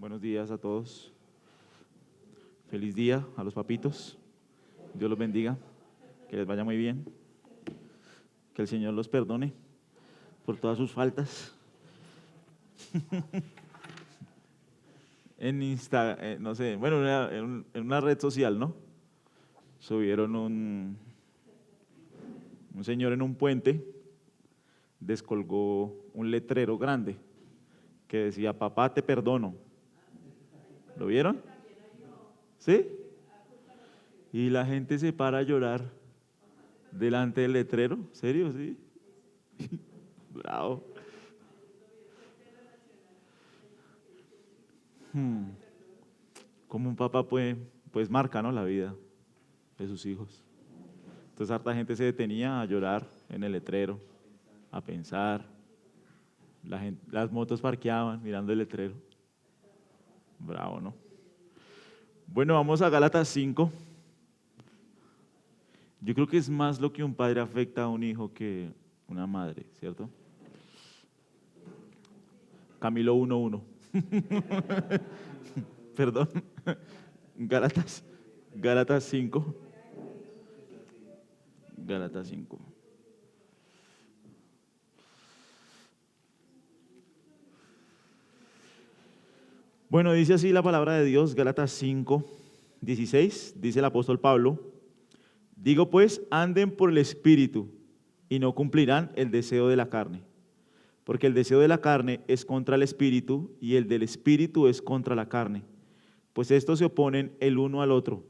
Buenos días a todos. Feliz día a los papitos. Dios los bendiga. Que les vaya muy bien. Que el Señor los perdone por todas sus faltas. En Insta, no sé, bueno, en una red social, ¿no? Subieron un señor en un puente, descolgó un letrero grande que decía: papá, te perdono. ¿Lo vieron? ¿Sí? Y la gente se para a llorar delante del letrero. ¿Serio? Sí. Bravo. Como un papá pues marca, ¿no?, la vida de sus hijos. Entonces harta gente se detenía a llorar en el letrero, a pensar. Las motos parqueaban mirando el letrero. Bravo, ¿no? Bueno, vamos a Gálatas 5. Yo creo que es más lo que un padre afecta a un hijo que una madre, ¿cierto? Camilo 1:1. Perdón. Gálatas 5. Gálatas 5. Bueno, dice así la palabra de Dios, Gálatas 5:16, dice el apóstol Pablo: digo pues, anden por el Espíritu y no cumplirán el deseo de la carne, porque el deseo de la carne es contra el Espíritu y el del Espíritu es contra la carne, pues estos se oponen el uno al otro,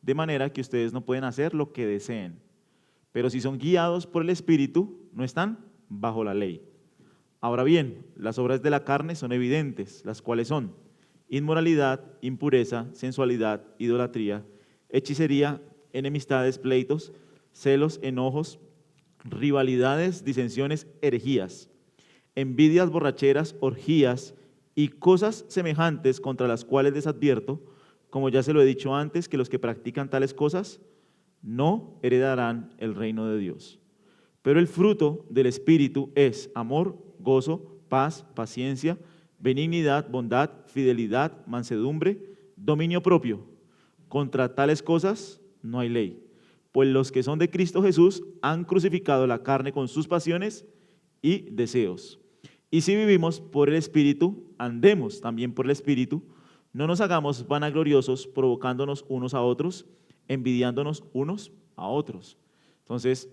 de manera que ustedes no pueden hacer lo que deseen. Pero si son guiados por el Espíritu, no están bajo la ley. Ahora bien, las obras de la carne son evidentes, las cuales son inmoralidad, impureza, sensualidad, idolatría, hechicería, enemistades, pleitos, celos, enojos, rivalidades, disensiones, herejías, envidias, borracheras, orgías y cosas semejantes, contra las cuales les advierto, como ya se lo he dicho antes, que los que practican tales cosas no heredarán el reino de Dios. Pero el fruto del Espíritu es amor, gozo, paz, paciencia, benignidad, bondad, fidelidad, mansedumbre, dominio propio. Contra tales cosas no hay ley. Pues los que son de Cristo Jesús han crucificado la carne con sus pasiones y deseos. Y si vivimos por el Espíritu, andemos también por el Espíritu. No nos hagamos vanagloriosos, provocándonos unos a otros, envidiándonos unos a otros. Entonces,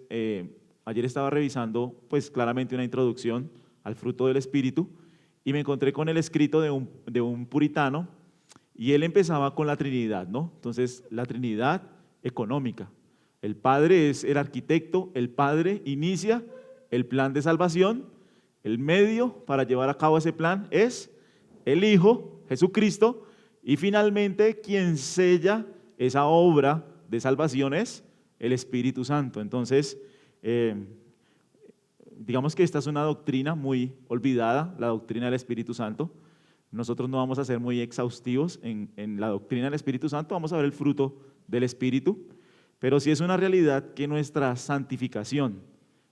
ayer estaba revisando pues claramente una introducción al fruto del Espíritu y me encontré con el escrito de un puritano, y él empezaba con la Trinidad, ¿no? Entonces, la Trinidad económica. El Padre es el arquitecto, el Padre inicia el plan de salvación, el medio para llevar a cabo ese plan es el Hijo, Jesucristo, y finalmente quien sella esa obra de salvación es el Espíritu Santo. Entonces, digamos que esta es una doctrina muy olvidada, la doctrina del Espíritu Santo. Nosotros no vamos a ser muy exhaustivos en la doctrina del Espíritu Santo, vamos a ver el fruto del Espíritu, pero sí es una realidad que nuestra santificación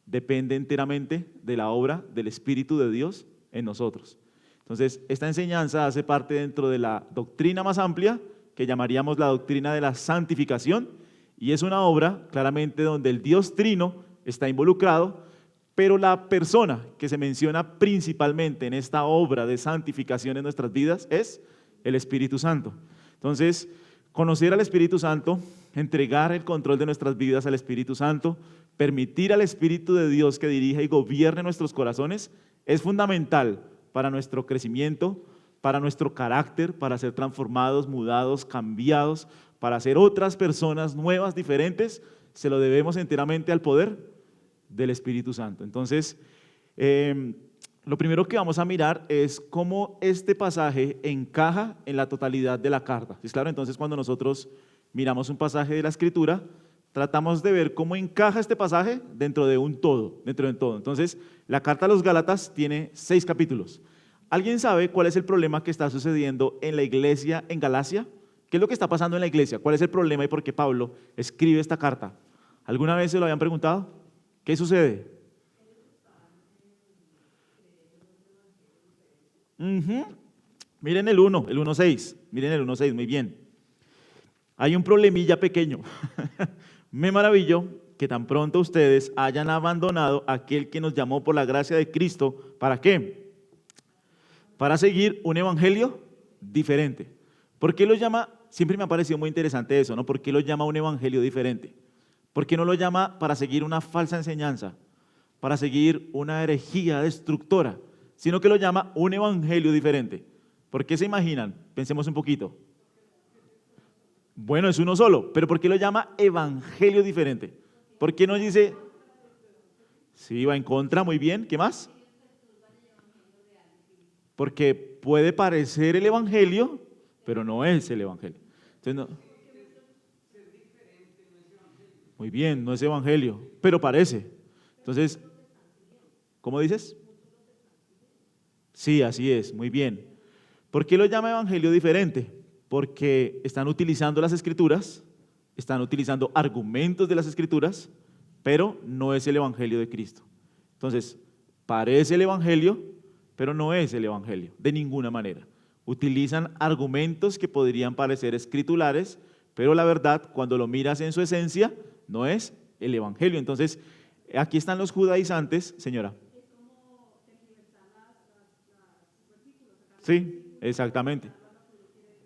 depende enteramente de la obra del Espíritu de Dios en nosotros. Entonces, esta enseñanza hace parte dentro de la doctrina más amplia, que llamaríamos la doctrina de la santificación, y es una obra claramente donde el Dios Trino está involucrado, pero la persona que se menciona principalmente en esta obra de santificación en nuestras vidas es el Espíritu Santo. Entonces, conocer al Espíritu Santo, entregar el control de nuestras vidas al Espíritu Santo, permitir al Espíritu de Dios que dirija y gobierne nuestros corazones, es fundamental para nuestro crecimiento, para nuestro carácter, para ser transformados, mudados, cambiados, para ser otras personas nuevas, diferentes. Se lo debemos enteramente al poder del Espíritu Santo. Entonces, lo primero que vamos a mirar es cómo este pasaje encaja en la totalidad de la carta. ¿Sí? Claro, entonces cuando nosotros miramos un pasaje de la Escritura, tratamos de ver cómo encaja este pasaje dentro de un todo, dentro de un todo. Entonces, la carta a los Gálatas tiene 6 capítulos. ¿Alguien sabe cuál es el problema que está sucediendo en la iglesia en Galacia? ¿Qué es lo que está pasando en la iglesia? ¿Cuál es el problema y por qué Pablo escribe esta carta? ¿Alguna vez se lo habían preguntado? ¿Qué sucede? Miren el 1:6. Miren el 1:6, muy bien. Hay un problemilla pequeño. Me maravilló que tan pronto ustedes hayan abandonado a aquel que nos llamó por la gracia de Cristo. ¿Para qué? Para seguir un evangelio diferente. ¿Por qué lo llama? Siempre me ha parecido muy interesante eso, ¿no? ¿Por qué lo llama un evangelio diferente? ¿Por qué no lo llama para seguir una falsa enseñanza? Para seguir una herejía destructora, sino que lo llama un evangelio diferente. ¿Por qué se imaginan? Pensemos un poquito. Bueno, es uno solo, pero ¿por qué lo llama evangelio diferente? ¿Por qué no dice? Sí, va en contra, muy bien, ¿qué más? Porque puede parecer el evangelio, pero no es el evangelio. Entonces, muy bien, no es evangelio, pero parece. Entonces, ¿cómo dices? Sí, así es, muy bien. ¿Por qué lo llama evangelio diferente? Porque están utilizando las escrituras, están utilizando argumentos de las escrituras, pero no es el evangelio de Cristo. Entonces, parece el evangelio, pero no es el evangelio, de ninguna manera. Utilizan argumentos que podrían parecer escritulares, pero la verdad, cuando lo miras en su esencia, no es el evangelio. Entonces, aquí están los judaizantes, señora. Sí, exactamente.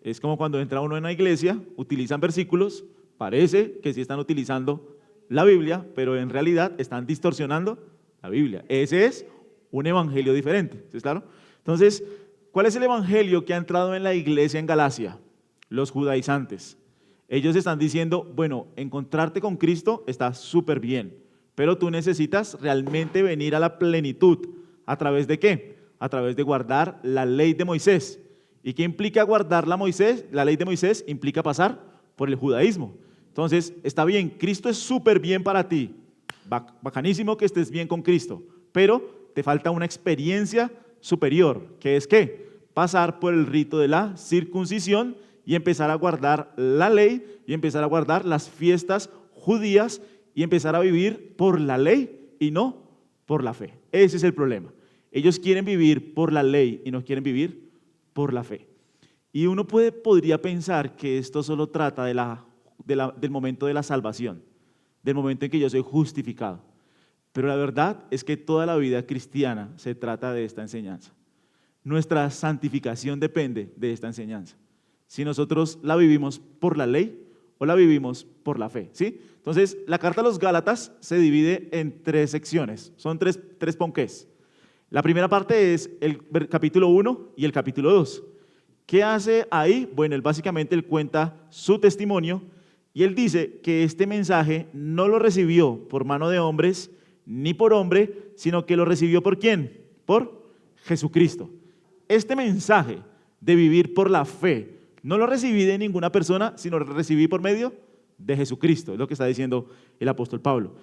Es como cuando entra uno en una iglesia, utilizan versículos, parece que sí están utilizando la Biblia, pero en realidad están distorsionando la Biblia. Ese es un evangelio diferente, ¿sí es claro? Entonces, ¿cuál es el evangelio que ha entrado en la iglesia en Galacia? Los judaizantes. Ellos están diciendo, bueno, encontrarte con Cristo está súper bien, pero tú necesitas realmente venir a la plenitud. ¿A través de qué? A través de guardar la ley de Moisés. ¿Y qué implica guardar la ley de Moisés? Implica pasar por el judaísmo. Entonces, está bien, Cristo es súper bien para ti, bacanísimo que estés bien con Cristo, pero te falta una experiencia superior, que es ¿qué? Pasar por el rito de la circuncisión y empezar a guardar la ley y empezar a guardar las fiestas judías y empezar a vivir por la ley y no por la fe. Ese es el problema. Ellos quieren vivir por la ley y no quieren vivir por la fe. Y uno podría pensar que esto solo trata del momento de la salvación, del momento en que yo soy justificado. Pero la verdad es que toda la vida cristiana se trata de esta enseñanza. Nuestra santificación depende de esta enseñanza. Si nosotros la vivimos por la ley o la vivimos por la fe, ¿sí? Entonces, la carta a los Gálatas se divide en 3 secciones, son tres ponqués. La primera parte es el capítulo 1 y el capítulo 2. ¿Qué hace ahí? Bueno, básicamente él cuenta su testimonio y él dice que este mensaje no lo recibió por mano de hombres ni por hombre, sino que lo recibió ¿por quién? Por Jesucristo. Este mensaje de vivir por la fe no lo recibí de ninguna persona, sino lo recibí por medio de Jesucristo, es lo que está diciendo el apóstol Pablo.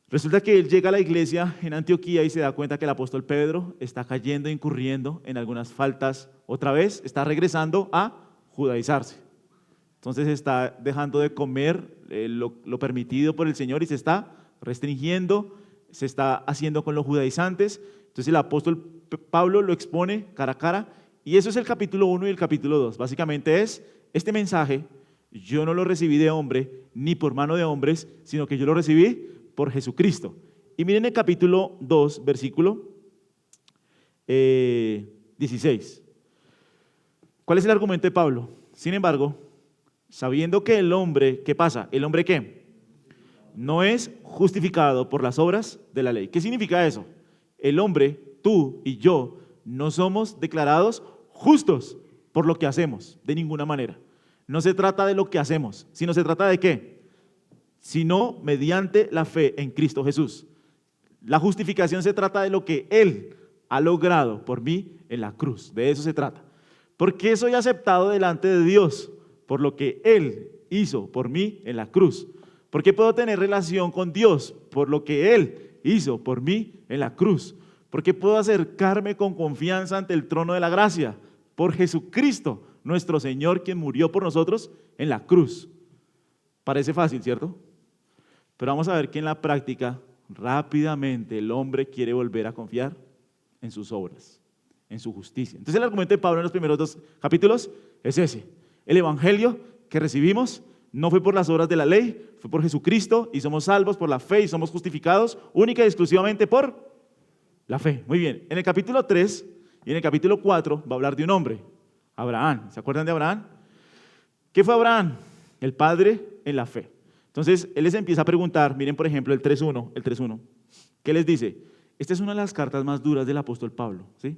Resulta que él llega a la iglesia en Antioquía y se da cuenta que el apóstol Pedro está cayendo, incurriendo en algunas faltas. Otra vez está regresando a judaizarse. Entonces está dejando de comer lo permitido por el Señor y se está restringiendo, se está haciendo con los judaizantes. Entonces el apóstol Pablo lo expone cara a cara y eso es el capítulo 1 y el capítulo 2. Básicamente es este mensaje, yo no lo recibí de hombre ni por mano de hombres, sino que yo lo recibí por Jesucristo. Y miren el capítulo 2, versículo 16. ¿Cuál es el argumento de Pablo? Sin embargo, sabiendo que el hombre, ¿qué pasa? ¿El hombre qué? No es justificado por las obras de la ley. ¿Qué significa eso? El hombre, tú y yo, no somos declarados justos por lo que hacemos, de ninguna manera. No se trata de lo que hacemos, sino se trata de ¿qué? Sino mediante la fe en Cristo Jesús. La justificación se trata de lo que Él ha logrado por mí en la cruz, de eso se trata. ¿Por qué soy aceptado delante de Dios? Por lo que Él hizo por mí en la cruz. ¿Por qué puedo tener relación con Dios? Por lo que Él hizo por mí en la cruz. ¿Por qué puedo acercarme con confianza ante el trono de la gracia? Por Jesucristo, nuestro Señor, quien murió por nosotros en la cruz. Parece fácil, ¿cierto? Pero vamos a ver que en la práctica, rápidamente el hombre quiere volver a confiar en sus obras, en su justicia. Entonces el argumento de Pablo en los primeros 2 capítulos es ese. El evangelio que recibimos no fue por las obras de la ley, fue por Jesucristo y somos salvos por la fe y somos justificados única y exclusivamente por la fe. Muy bien, en el capítulo 3 y en el capítulo 4 va a hablar de un hombre, Abraham. ¿Se acuerdan de Abraham? ¿Qué fue Abraham? El padre en la fe. Entonces él les empieza a preguntar, miren por ejemplo el 3.1, ¿qué les dice? Esta es una de las cartas más duras del apóstol Pablo, ¿sí?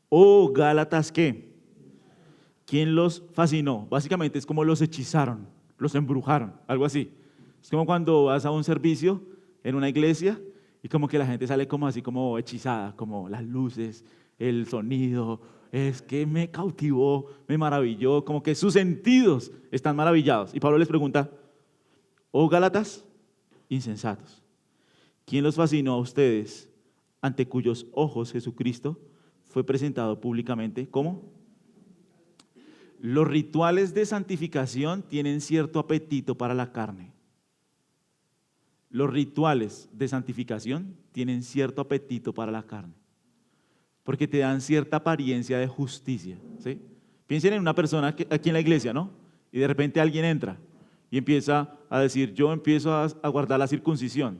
Oh, Gálatas, ¿qué? ¿Quién los fascinó? Básicamente es como los hechizaron, los embrujaron, algo así. Es como cuando vas a un servicio en una iglesia y como que la gente sale como así, como hechizada, como las luces, el sonido, es que me cautivó, me maravilló, como que sus sentidos están maravillados. Y Pablo les pregunta, oh Gálatas, insensatos, ¿quién los fascinó a ustedes ante cuyos ojos Jesucristo fue presentado públicamente? ¿Cómo? Los rituales de santificación tienen cierto apetito para la carne. Los rituales de santificación tienen cierto apetito para la carne, porque te dan cierta apariencia de justicia, ¿sí? Piensen en una persona aquí en la iglesia, ¿no? Y de repente alguien entra y empieza a decir, yo empiezo a guardar la circuncisión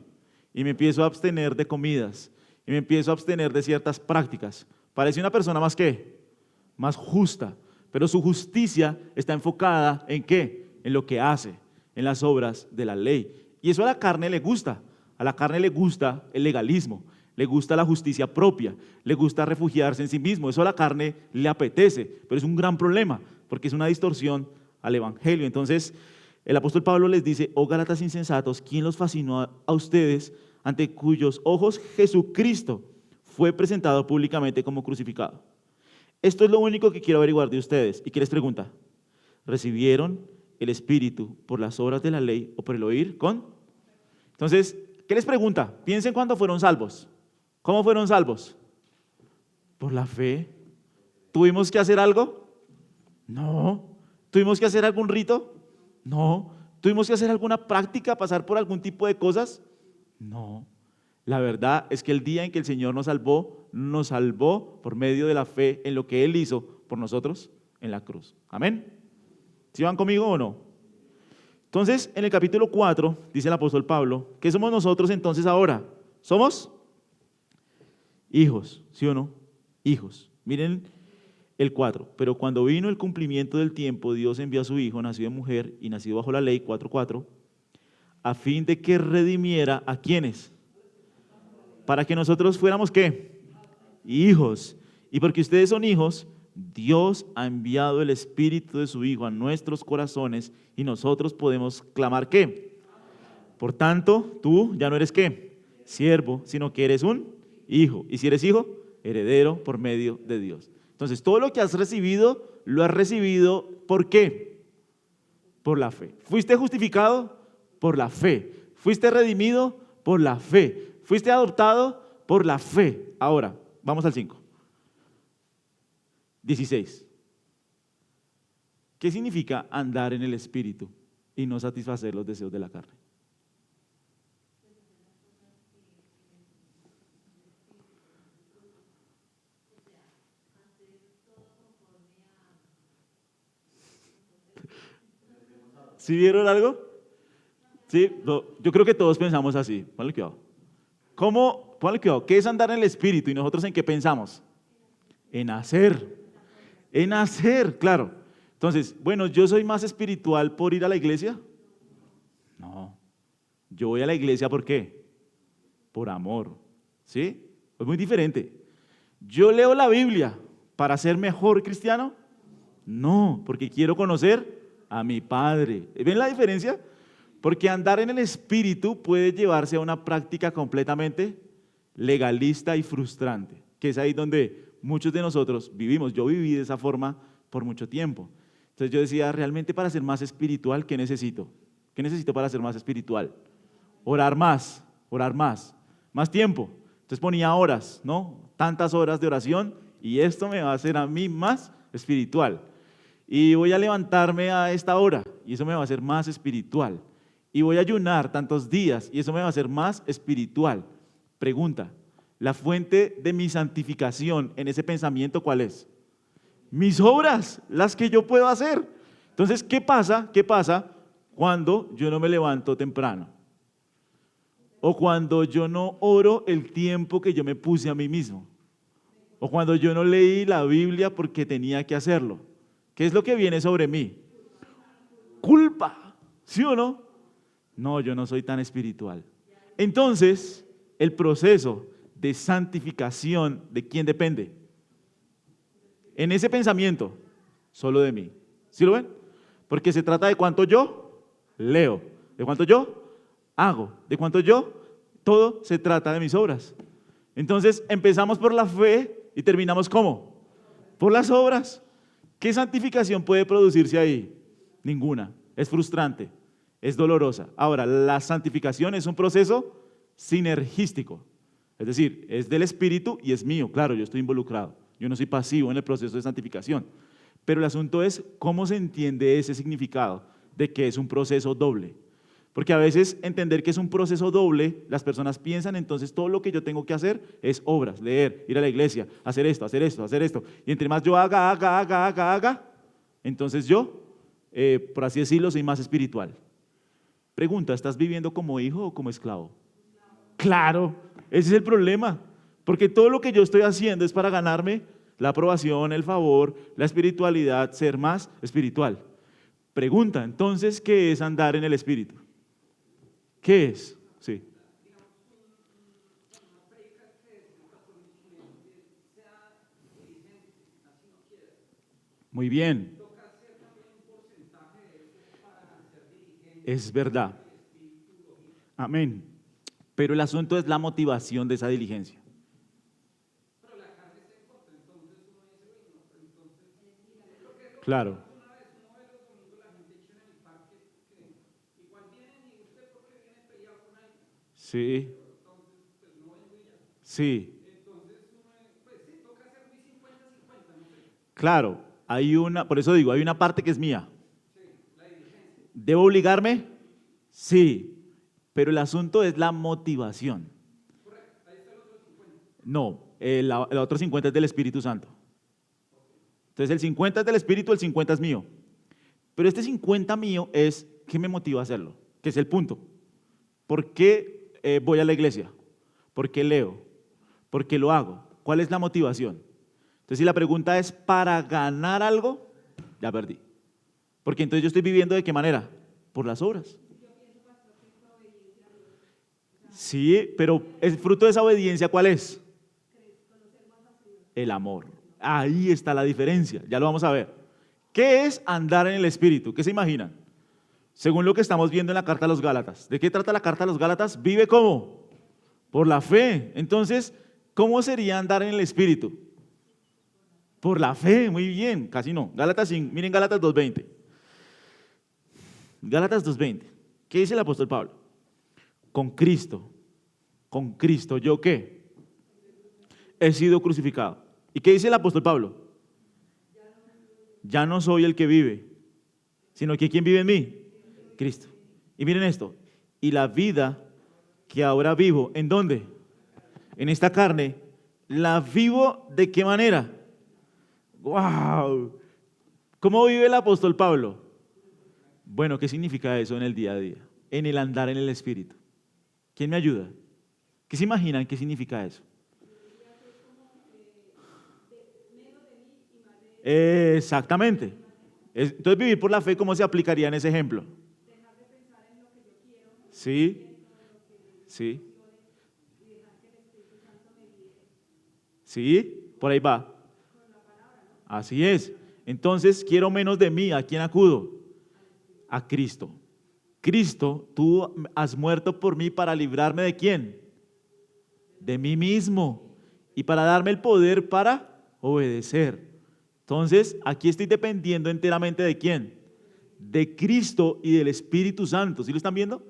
y me empiezo a abstener de comidas y me empiezo a abstener de ciertas prácticas. Parece una persona más ¿qué? Más justa. Pero su justicia está enfocada ¿en qué? En lo que hace, en las obras de la ley. Y eso a la carne le gusta. A la carne le gusta el legalismo, le gusta la justicia propia, le gusta refugiarse en sí mismo. Eso a la carne le apetece, pero es un gran problema porque es una distorsión al evangelio. Entonces, el apóstol Pablo les dice, oh Gálatas insensatos, ¿quién los fascinó a ustedes ante cuyos ojos Jesucristo fue presentado públicamente como crucificado? Esto es lo único que quiero averiguar de ustedes. ¿Y qué les pregunta? ¿Recibieron el Espíritu por las obras de la ley o por el oír con? Entonces, ¿qué les pregunta? Piensen cuándo fueron salvos. ¿Cómo fueron salvos? Por la fe. ¿Tuvimos que hacer algo? No. ¿Tuvimos que hacer algún rito? No. ¿Tuvimos que hacer alguna práctica, pasar por algún tipo de cosas? No. La verdad es que el día en que el Señor nos salvó por medio de la fe en lo que Él hizo por nosotros en la cruz. Amén. ¿Sí van conmigo o no? Entonces, en el capítulo 4, dice el apóstol Pablo, ¿qué somos nosotros entonces ahora? Somos hijos, ¿sí o no? Hijos. Miren el 4. Pero cuando vino el cumplimiento del tiempo, Dios envió a su Hijo, nacido de mujer y nacido bajo la ley, 4:4, a fin de que redimiera ¿a quiénes? Para que nosotros fuéramos ¿qué? Hijos. Y porque ustedes son hijos, Dios ha enviado el Espíritu de su Hijo a nuestros corazones y nosotros podemos clamar ¿qué? Por tanto, tú ya no eres ¿qué? Siervo, sino que eres un hijo. Y si eres hijo, heredero por medio de Dios. Entonces, todo lo que has recibido, lo has recibido ¿por qué? Por la fe. ¿Fuiste justificado? Por la fe. ¿Fuiste redimido? Por la fe. ¿Fuiste adoptado? Por la fe. Ahora, vamos al 5. 16. ¿Qué significa andar en el Espíritu y no satisfacer los deseos de la carne? ¿Sí vieron algo? Sí, no, yo creo que todos pensamos así. Ponle cuidado. ¿Cómo? Ponle cuidado. ¿Qué es andar en el Espíritu? ¿Y nosotros en qué pensamos? En hacer. En hacer, claro. Entonces, bueno, ¿yo soy más espiritual por ir a la iglesia? No. Yo voy a la iglesia ¿por qué? Por amor. ¿Sí? Es muy diferente. ¿Yo leo la Biblia para ser mejor cristiano? No, porque quiero conocer a mi Padre. ¿Ven la diferencia? Porque andar en el Espíritu puede llevarse a una práctica completamente legalista y frustrante, que es ahí donde muchos de nosotros vivimos. Yo viví de esa forma por mucho tiempo. Entonces yo decía, realmente para ser más espiritual, ¿qué necesito? ¿Qué necesito para ser más espiritual? Orar más, más tiempo. Entonces ponía horas, ¿no? Tantas horas de oración y esto me va a hacer a mí más espiritual. Y voy a levantarme a esta hora y eso me va a hacer más espiritual. Y voy a ayunar tantos días y eso me va a hacer más espiritual. Pregunta, La fuente de mi santificación en ese pensamiento, ¿cuál es? Mis obras, las que yo puedo hacer. Entonces, ¿qué pasa? ¿Qué pasa cuando yo no me levanto temprano? O cuando yo no oro el tiempo que yo me puse a mí mismo. O cuando yo no leí la Biblia porque tenía que hacerlo. ¿Qué es lo que viene sobre mí? Culpa, ¿sí o no? No, yo no soy tan espiritual. Entonces, el proceso de santificación, ¿de quién depende? En ese pensamiento, solo de mí. ¿Sí lo ven? Porque se trata de cuánto yo leo, de cuánto yo hago, de cuánto yo, todo se trata de mis obras. Entonces, empezamos por la fe y terminamos ¿cómo? Por las obras. ¿Qué santificación puede producirse ahí? Ninguna. Es frustrante, es dolorosa. Ahora, la santificación es un proceso sinergístico. Es decir, es del Espíritu y es mío. Claro, yo estoy involucrado. Yo no soy pasivo en el proceso de santificación. Pero el asunto es cómo se entiende ese significado de que es un proceso doble. Porque a veces entender que es un proceso doble, las personas piensan entonces todo lo que yo tengo que hacer es obras, leer, ir a la iglesia, hacer esto, hacer esto, hacer esto. Y entre más yo haga, entonces yo, por así decirlo, soy más espiritual. Pregunta, ¿estás viviendo como hijo o como esclavo? Claro, ese es el problema. Porque todo lo que yo estoy haciendo es para ganarme la aprobación, el favor, la espiritualidad, ser más espiritual. Pregunta, entonces, ¿qué es andar en el Espíritu? ¿Qué es? Sí. Muy bien. Es verdad. Amén. Pero el asunto es la motivación de esa diligencia. Claro. Sí. Sí. Claro. Por eso digo, hay una parte que es mía. ¿Debo obligarme? Sí. Pero el asunto es la motivación. No, el otro 50 es del Espíritu Santo. Entonces el 50 es del Espíritu, el 50 es mío. Pero este 50 mío es, ¿qué me motiva a hacerlo? Que es el punto. ¿Por qué voy a la iglesia? ¿Por qué leo? ¿Por qué lo hago? ¿Cuál es la motivación? Entonces si la pregunta es ¿para ganar algo? Ya perdí. Porque entonces yo estoy viviendo ¿de qué manera? Por las obras. Sí, pero el fruto de esa obediencia, ¿cuál es? El amor. Ahí está la diferencia, ya lo vamos a ver. ¿Qué es andar en el Espíritu? ¿Qué se imaginan? Según lo que estamos viendo en la carta a los Gálatas. ¿De qué trata la carta a los Gálatas? Vive ¿cómo? Por la fe. Entonces, ¿cómo sería andar en el Espíritu? Por la fe, muy bien, casi no. Gálatas, miren Gálatas 2:20. Gálatas 2:20. ¿Qué dice el apóstol Pablo? Con Cristo, ¿yo qué? He sido crucificado. ¿Y qué dice el apóstol Pablo? Ya no soy el que vive, sino que ¿quién vive en mí? Cristo. Y miren esto, y la vida que ahora vivo, ¿en dónde? En esta carne, ¿la vivo de qué manera? ¡Wow! ¿Cómo vive el apóstol Pablo? Bueno, ¿qué significa eso en el día a día? En el andar en el Espíritu. ¿Quién me ayuda? ¿Qué se imaginan qué significa eso? Exactamente. Entonces, vivir por la fe, ¿cómo se aplicaría en ese ejemplo? Sí, sí, sí, por ahí va. Así es. Entonces, quiero menos de mí. ¿A quién acudo? A Cristo. Cristo, tú has muerto por mí para librarme ¿de quién? De mí mismo. Y para darme el poder para obedecer. Entonces, aquí estoy dependiendo enteramente ¿de quién? De Cristo y del Espíritu Santo. ¿Sí lo están viendo?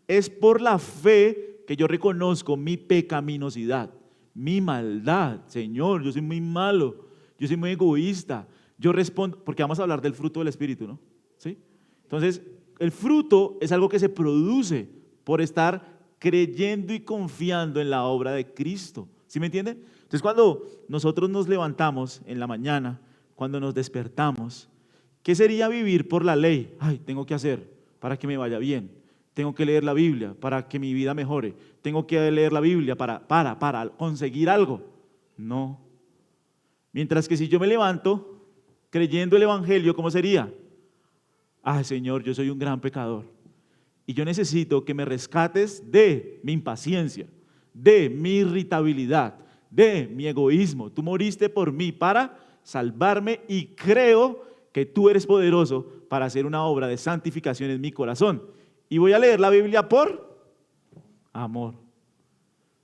Es por la fe que yo reconozco mi pecaminosidad, mi maldad. Señor, yo soy muy malo, yo soy muy egoísta. Yo respondo, porque vamos a hablar del fruto del Espíritu, ¿no? ¿Sí? Entonces, el fruto es algo que se produce por estar creyendo y confiando en la obra de Cristo. ¿Sí me entienden? Entonces cuando nosotros nos levantamos en la mañana, cuando nos despertamos, ¿qué sería vivir por la ley? Ay, tengo que hacer para que me vaya bien. Tengo que leer la Biblia para que mi vida mejore. Tengo que leer la Biblia para conseguir algo. No. Mientras que si yo me levanto creyendo el Evangelio, ¿cómo sería? Ay, Señor, yo soy un gran pecador y yo necesito que me rescates de mi impaciencia, de mi irritabilidad, de mi egoísmo. Tú moriste por mí para salvarme y creo que tú eres poderoso para hacer una obra de santificación en mi corazón. Y voy a leer la Biblia por amor,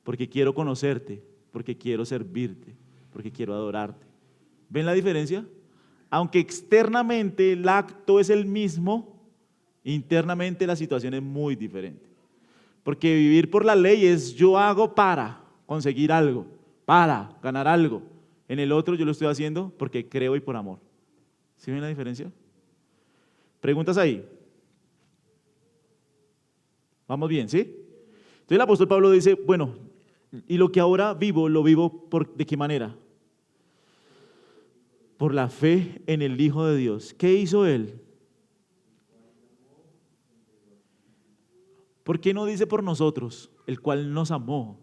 porque quiero conocerte, porque quiero servirte, porque quiero adorarte. ¿Ven la diferencia? Aunque externamente el acto es el mismo, internamente la situación es muy diferente. Porque vivir por la ley es yo hago para conseguir algo, para ganar algo. En el otro yo lo estoy haciendo porque creo y por amor. ¿Sí ven la diferencia? ¿Preguntas ahí? ¿Vamos bien, sí? Entonces el apóstol Pablo dice, bueno, y lo que ahora vivo, lo vivo ¿de qué manera? Por la fe en el Hijo de Dios. ¿Qué hizo Él? ¿Por qué no dice por nosotros, el cual nos amó?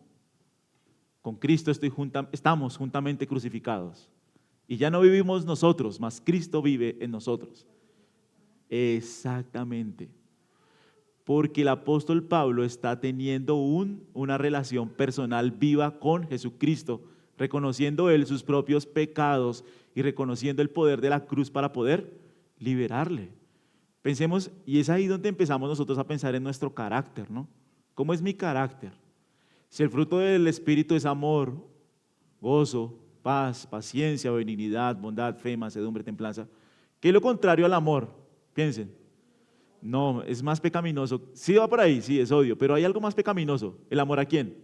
Con Cristo estamos juntamente crucificados. Y ya no vivimos nosotros, mas Cristo vive en nosotros. Exactamente. Porque el apóstol Pablo está teniendo una relación personal viva con Jesucristo, reconociendo él sus propios pecados y reconociendo el poder de la cruz para poder liberarle. Pensemos, y es ahí donde empezamos nosotros a pensar en nuestro carácter, ¿no? ¿Cómo es mi carácter? Si el fruto del Espíritu es amor, gozo, paz, paciencia, benignidad, bondad, fe, mansedumbre, templanza, ¿qué es lo contrario al amor? Piensen. No, es más pecaminoso. Sí va por ahí, sí, es odio, pero hay algo más pecaminoso. ¿El amor a quién?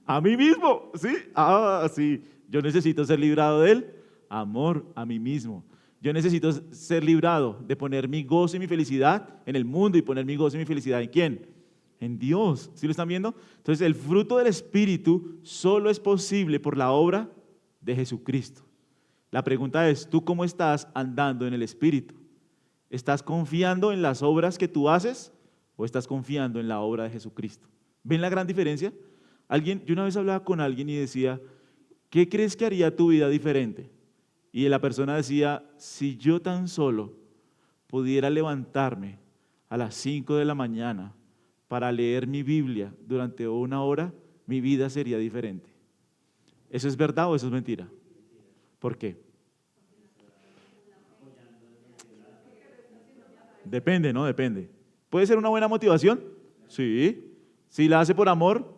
A mí mismo, ¿sí? Ah, sí. Yo necesito ser librado del amor a mí mismo. Yo necesito ser librado de poner mi gozo y mi felicidad en el mundo y poner mi gozo y mi felicidad ¿en quién? En Dios. ¿Sí lo están viendo? Entonces el fruto del Espíritu solo es posible por la obra de Jesucristo. La pregunta es, ¿tú cómo estás andando en el Espíritu? ¿Estás confiando en las obras que tú haces o estás confiando en la obra de Jesucristo? ¿Ven la gran diferencia? Yo una vez hablaba con alguien y decía, ¿qué crees que haría tu vida diferente? Y la persona decía, si yo tan solo pudiera levantarme a las 5 de la mañana para leer mi Biblia durante una hora, mi vida sería diferente. ¿Eso es verdad o eso es mentira? ¿Por qué? Depende, ¿no? Depende. ¿Puede ser una buena motivación? Sí. Si la hace por amor,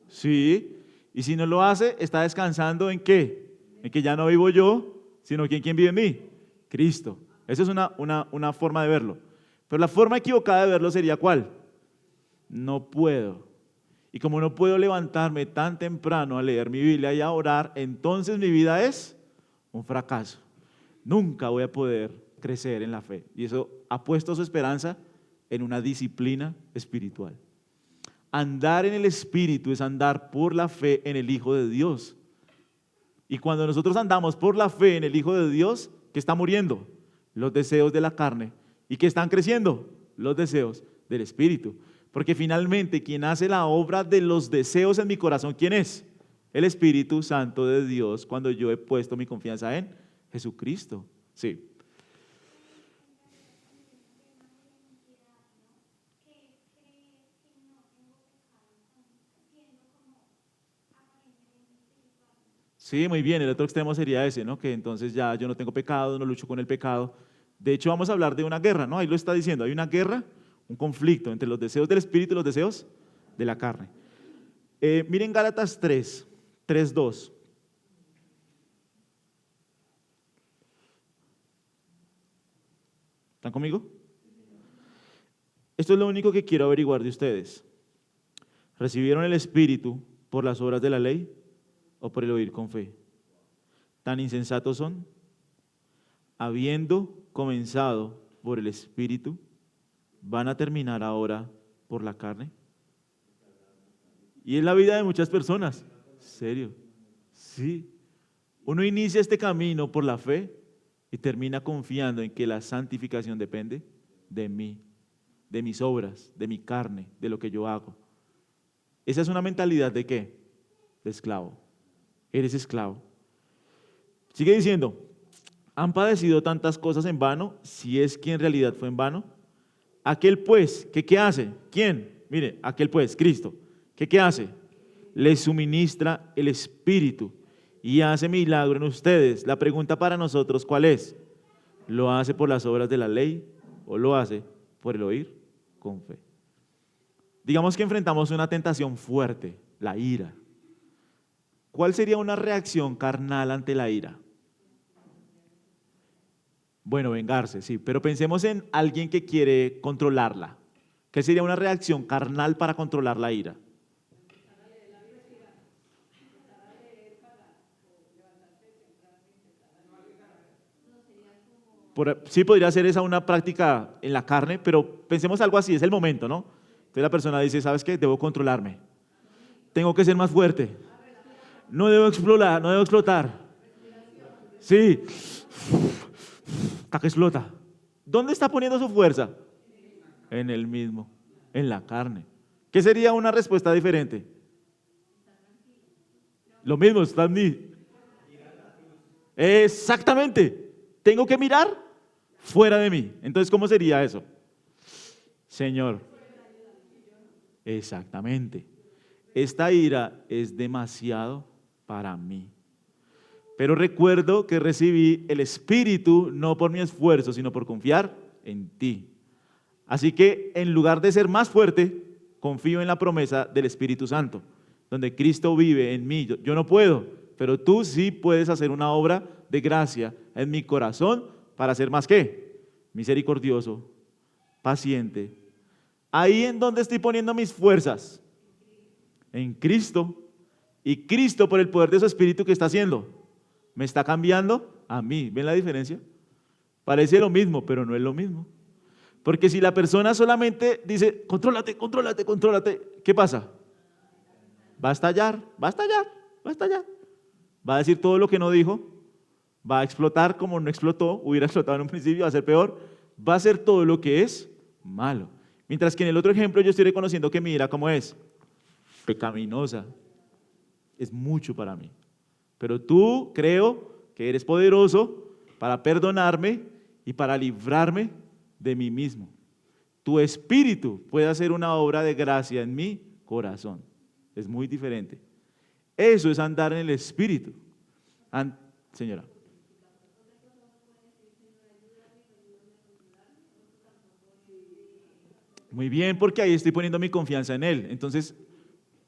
sí. Y si no lo hace, está descansando ¿en qué? En que ya no vivo yo, sino que ¿quién vive en mí? Cristo. Esa es una forma de verlo. Pero la forma equivocada de verlo sería ¿cuál? No puedo. Y como no puedo levantarme tan temprano a leer mi Biblia y a orar, entonces mi vida es un fracaso. Nunca voy a poder crecer en la fe. Y eso ha puesto su esperanza en una disciplina espiritual. Andar en el Espíritu es andar por la fe en el Hijo de Dios. Y cuando nosotros andamos por la fe en el Hijo de Dios, ¿qué está muriendo? Los deseos de la carne. ¿Y qué están creciendo? Los deseos del Espíritu. Porque finalmente quien hace la obra de los deseos en mi corazón, ¿quién es? El Espíritu Santo de Dios, cuando yo he puesto mi confianza en Jesucristo. Sí. Sí, muy bien. El otro extremo sería ese, ¿no? Que entonces ya yo no tengo pecado, no lucho con el pecado. De hecho, vamos a hablar de una guerra, ¿no? Ahí lo está diciendo. Hay una guerra, un conflicto entre los deseos del Espíritu y los deseos de la carne. Miren Gálatas 3:2. ¿Están conmigo? Esto es lo único que quiero averiguar de ustedes. ¿Recibieron el Espíritu por las obras de la ley o por el oír con fe? ¿Tan insensatos son? Habiendo comenzado por el Espíritu, ¿van a terminar ahora por la carne? Y es la vida de muchas personas. ¿Serio? Sí. Uno inicia este camino por la fe y termina confiando en que la santificación depende de mí, de mis obras, de mi carne, de lo que yo hago. Esa es una mentalidad ¿de qué? De esclavo. Eres esclavo. Sigue diciendo, ¿han padecido tantas cosas en vano, si es que en realidad fue en vano? Aquel pues, ¿qué hace? ¿Quién? Mire, aquel pues, Cristo. ¿Qué hace? Les suministra el Espíritu y hace milagro en ustedes. La pregunta para nosotros, ¿cuál es? ¿Lo hace por las obras de la ley o lo hace por el oír con fe? Digamos que enfrentamos una tentación fuerte, la ira. ¿Cuál sería una reacción carnal ante la ira? Bueno, vengarse, sí, pero pensemos en alguien que quiere controlarla. ¿Qué sería una reacción carnal para controlar la ira? Sí podría ser esa una práctica en la carne, pero pensemos algo así, es el momento, ¿no? Entonces la persona dice, ¿sabes qué? Debo controlarme, tengo que ser más fuerte, no debo explotar, no debo explotar. Sí, hasta que explota. ¿Dónde está poniendo su fuerza? En el mismo, en la carne. ¿Qué sería una respuesta diferente? Lo mismo, está en mí. Exactamente. Tengo que mirar fuera de mí. Entonces, ¿cómo sería eso? Señor. Exactamente. Esta ira es demasiado para mí. Pero recuerdo que recibí el Espíritu no por mi esfuerzo, sino por confiar en ti. Así que en lugar de ser más fuerte, confío en la promesa del Espíritu Santo, donde Cristo vive en mí. Yo no puedo, pero tú sí puedes hacer una obra de gracia en mi corazón para ser más que misericordioso, paciente. Ahí en donde estoy poniendo mis fuerzas, en Cristo, y Cristo por el poder de su Espíritu que está haciendo, me está cambiando a mí. ¿Ven la diferencia? Parece lo mismo, pero no es lo mismo. Porque si la persona solamente dice, contrólate, contrólate, contrólate, ¿qué pasa? Va a estallar, va a estallar, va a estallar. Va a decir todo lo que no dijo, va a explotar como no explotó, hubiera explotado en un principio, va a ser peor, va a hacer todo lo que es malo. Mientras que en el otro ejemplo yo estoy reconociendo que mi ira, ¿cómo es? Pecaminosa. Es mucho para mí. Pero tú creo que eres poderoso para perdonarme y para librarme de mí mismo. Tu espíritu puede hacer una obra de gracia en mi corazón. Es muy diferente. Eso es andar en el espíritu. Señora. Muy bien, porque ahí estoy poniendo mi confianza en Él. Entonces,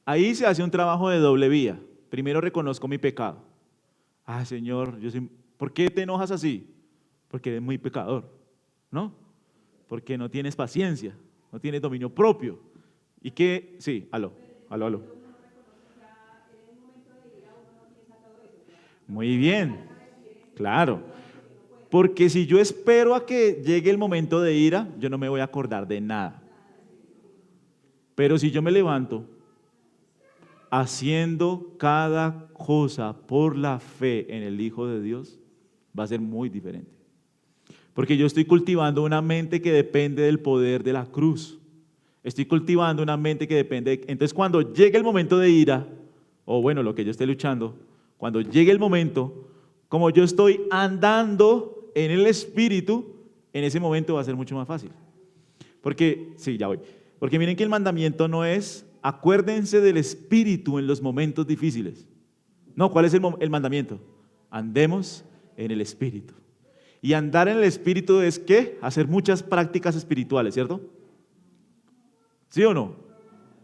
ahí se hace un trabajo de doble vía. Primero reconozco mi pecado. Ah, Señor, ¿por qué te enojas así? Porque eres muy pecador, ¿no? Porque no tienes paciencia, no tienes dominio propio. Y que, sí, aló. Muy bien, claro. Porque si yo espero a que llegue el momento de ira, yo no me voy a acordar de nada. Pero si yo me levanto haciendo cada cosa por la fe en el Hijo de Dios, va a ser muy diferente. Porque yo estoy cultivando una mente que depende del poder de la cruz. Estoy cultivando una mente que depende. Entonces, cuando llegue el momento de ira, o bueno, lo que yo esté luchando, cuando llegue el momento, como yo estoy andando en el Espíritu, en ese momento va a ser mucho más fácil. Porque, sí, ya voy. Porque miren que el mandamiento no es, acuérdense del Espíritu en los momentos difíciles. No, ¿cuál es el mandamiento? Andemos en el Espíritu. Y andar en el Espíritu es, ¿qué? Hacer muchas prácticas espirituales, ¿cierto? ¿Sí o no?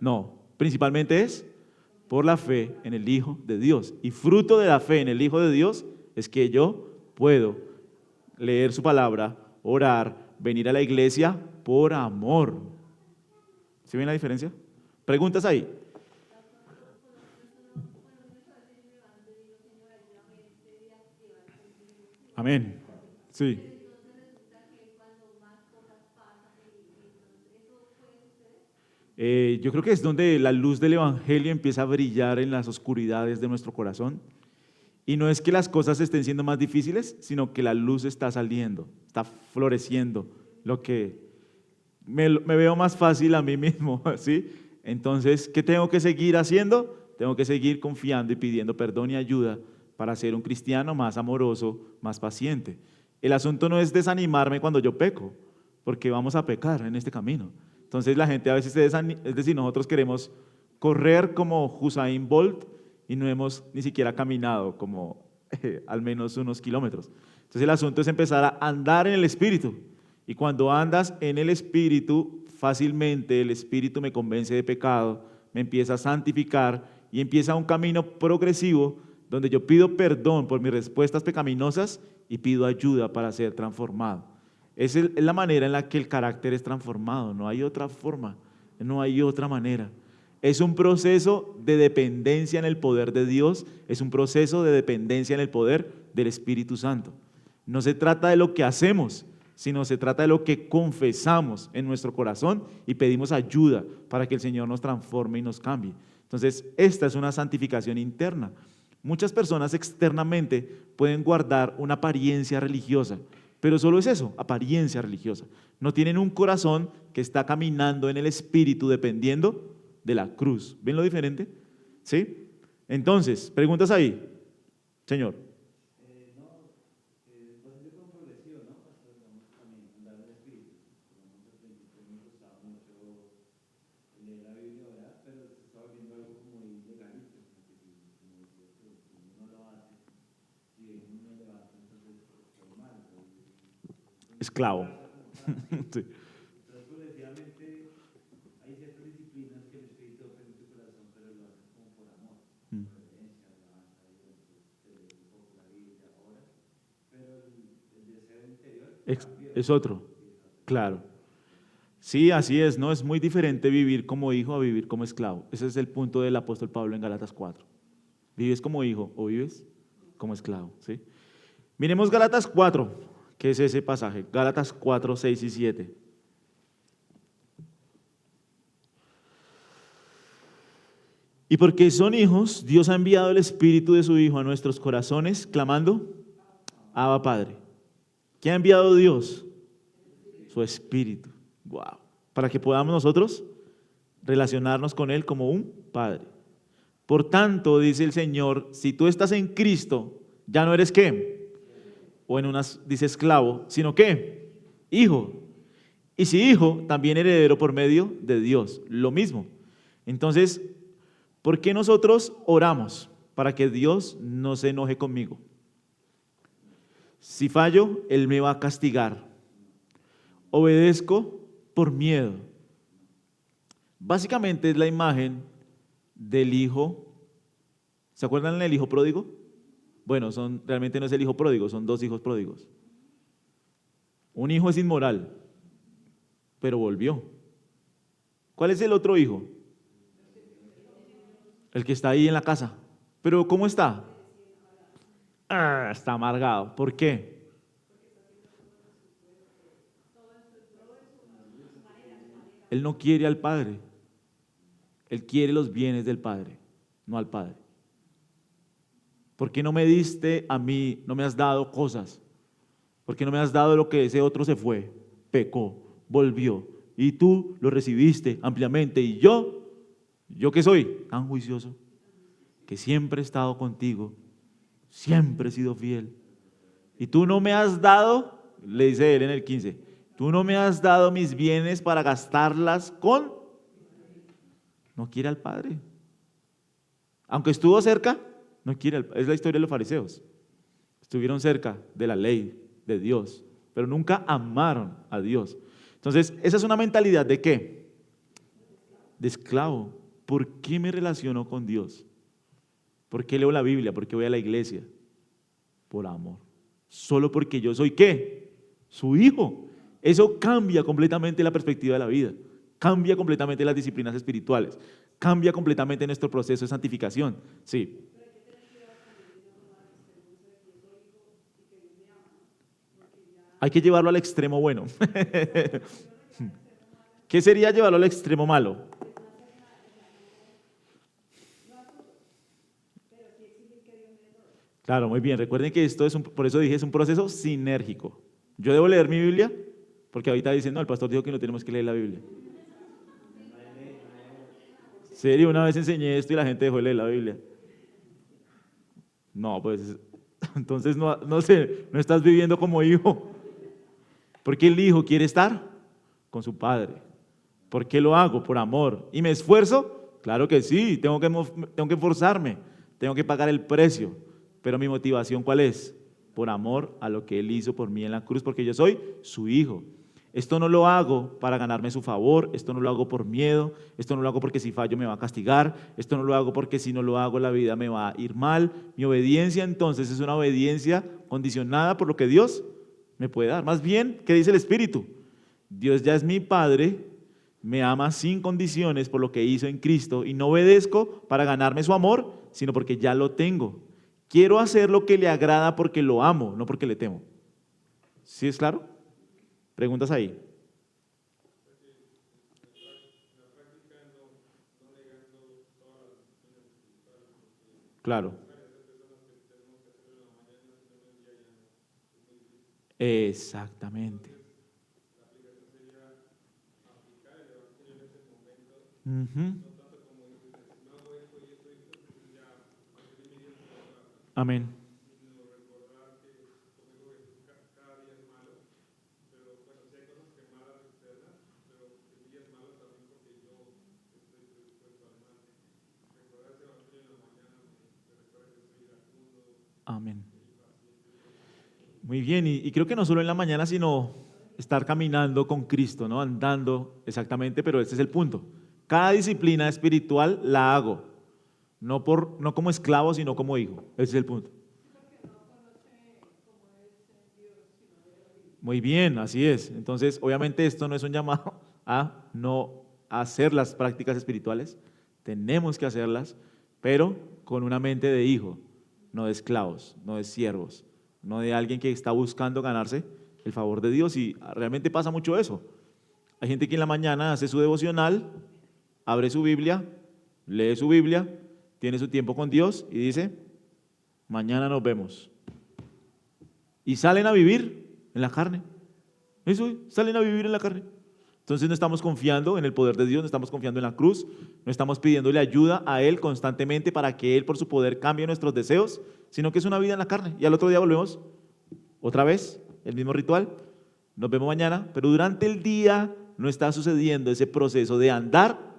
No, principalmente es por la fe en el Hijo de Dios. Y fruto de la fe en el Hijo de Dios es que yo puedo leer su palabra, orar, venir a la iglesia por amor. ¿Sí ven la diferencia? ¿Preguntas ahí? Amén. Sí. Yo creo que es donde la luz del Evangelio empieza a brillar en las oscuridades de nuestro corazón. Y no es que las cosas estén siendo más difíciles, sino que la luz está saliendo, está floreciendo, lo que me veo más fácil a mí mismo, ¿sí? Entonces, ¿qué tengo que seguir haciendo? Tengo que seguir confiando y pidiendo perdón y ayuda para ser un cristiano más amoroso, más paciente. El asunto no es desanimarme cuando yo peco, porque vamos a pecar en este camino. Entonces la gente a veces se desanima, es decir, nosotros queremos correr como Usain Bolt y no hemos ni siquiera caminado como al menos unos kilómetros. Entonces el asunto es empezar a andar en el Espíritu. Y cuando andas en el Espíritu, fácilmente el Espíritu me convence de pecado, me empieza a santificar y empieza un camino progresivo donde yo pido perdón por mis respuestas pecaminosas y pido ayuda para ser transformado. Es la manera en la que el carácter es transformado, no hay otra forma, no hay otra manera. Es un proceso de dependencia en el poder de Dios, es un proceso de dependencia en el poder del Espíritu Santo. No se trata de lo que hacemos, sino se trata de lo que confesamos en nuestro corazón y pedimos ayuda para que el Señor nos transforme y nos cambie. Entonces, esta es una santificación interna. Muchas personas externamente pueden guardar una apariencia religiosa, pero solo es eso, apariencia religiosa. No tienen un corazón que está caminando en el Espíritu dependiendo de la cruz. ¿Ven lo diferente? ¿Sí? Entonces, preguntas ahí, Señor. Esclavo. Sí. Mm. Es otro, claro. Sí, así es, ¿no? Es muy diferente vivir como hijo a vivir como esclavo. Ese es el punto del apóstol Pablo en Gálatas 4. ¿Vives como hijo o vives como esclavo? ¿Sí? Miremos Gálatas 4, que es ese pasaje. Gálatas 4, 6 y 7. Y porque son hijos, Dios ha enviado el Espíritu de su Hijo a nuestros corazones, clamando, Abba Padre. ¿Qué ha enviado Dios? Su Espíritu. Wow. Para que podamos nosotros relacionarnos con Él como un Padre. Por tanto, dice el Señor, si tú estás en Cristo, ya no eres ¿qué? O en unas dice esclavo, sino ¿qué? Hijo. Y si hijo, también heredero por medio de Dios. Lo mismo. Entonces, ¿por qué nosotros oramos? Para que Dios no se enoje conmigo. Si fallo, Él me va a castigar. Obedezco por miedo. Básicamente es la imagen del hijo. ¿Se acuerdan del hijo pródigo? Bueno, realmente no es el hijo pródigo, son dos hijos pródigos. Un hijo es inmoral, pero volvió. ¿Cuál es el otro hijo? El que está ahí en la casa. ¿Pero cómo está? Está amargado. ¿Por qué? Él no quiere al Padre. Él quiere los bienes del Padre, no al Padre. ¿Por qué no me diste a mí, no me has dado cosas? ¿Por qué no me has dado lo que ese otro se fue? Pecó, volvió. Y tú lo recibiste ampliamente. ¿Y yo qué soy? Tan juicioso, que siempre he estado contigo, siempre he sido fiel. Y tú no me has dado, le dice él en el 15, tú no me has dado mis bienes para gastarlas con... No quiere al Padre. Aunque estuvo cerca, no quiere. Es la historia de los fariseos. Estuvieron cerca de la ley de Dios, pero nunca amaron a Dios. Entonces, esa es una mentalidad ¿de qué? De esclavo. ¿Por qué me relaciono con Dios? ¿Por qué leo la Biblia? ¿Por qué voy a la iglesia? Por amor. Solo porque yo soy ¿qué? Su hijo. Eso cambia completamente la perspectiva de la vida. Cambia completamente las disciplinas espirituales. Cambia completamente nuestro proceso de santificación. Sí. Hay que llevarlo al extremo bueno. ¿Qué sería llevarlo al extremo malo? Claro, muy bien. Recuerden que esto es por eso dije, es un proceso sinérgico. Yo debo leer mi Biblia, porque ahorita dicen, no, el pastor dijo que no tenemos que leer la Biblia. ¿En serio? Una vez enseñé esto y la gente dejó de leer la Biblia. No, pues, entonces no sé, no estás viviendo como hijo. Porque el hijo quiere estar con su padre. ¿Por qué lo hago? Por amor. ¿Y me esfuerzo? Claro que sí, tengo que esforzarme, tengo que pagar el precio. Pero mi motivación, ¿cuál es? Por amor a lo que Él hizo por mí en la cruz, porque yo soy su hijo. Esto no lo hago para ganarme su favor, esto no lo hago por miedo, esto no lo hago porque si fallo me va a castigar, esto no lo hago porque si no lo hago la vida me va a ir mal. Mi obediencia entonces es una obediencia condicionada por lo que Dios me puede dar. Más bien, ¿qué dice el Espíritu? Dios ya es mi Padre, me ama sin condiciones por lo que hizo en Cristo y no obedezco para ganarme su amor, sino porque ya lo tengo. Quiero hacer lo que le agrada porque lo amo, no porque le temo. ¿Sí es claro? Preguntas ahí. Claro. Exactamente. Ujú. Amén. Amén. Muy bien, y creo que no solo en la mañana, sino estar caminando con Cristo, ¿no? Andando exactamente, pero este es el punto. Cada disciplina espiritual la hago, no como esclavo, sino como hijo. Ese es el punto. Muy bien, así es. Entonces, obviamente esto no es un llamado a no hacer las prácticas espirituales. Tenemos que hacerlas, pero con una mente de hijo, no de esclavos, no de siervos, no de alguien que está buscando ganarse el favor de Dios. Y realmente pasa mucho eso. Hay gente que en la mañana hace su devocional, abre su Biblia, lee su Biblia, tiene su tiempo con Dios y dice, mañana nos vemos. Y salen a vivir en la carne. Eso, salen a vivir en la carne. Entonces no estamos confiando en el poder de Dios, no estamos confiando en la cruz, no estamos pidiéndole ayuda a Él constantemente para que Él por su poder cambie nuestros deseos, sino que es una vida en la carne. Y al otro día volvemos otra vez, el mismo ritual, nos vemos mañana, pero durante el día no está sucediendo ese proceso de andar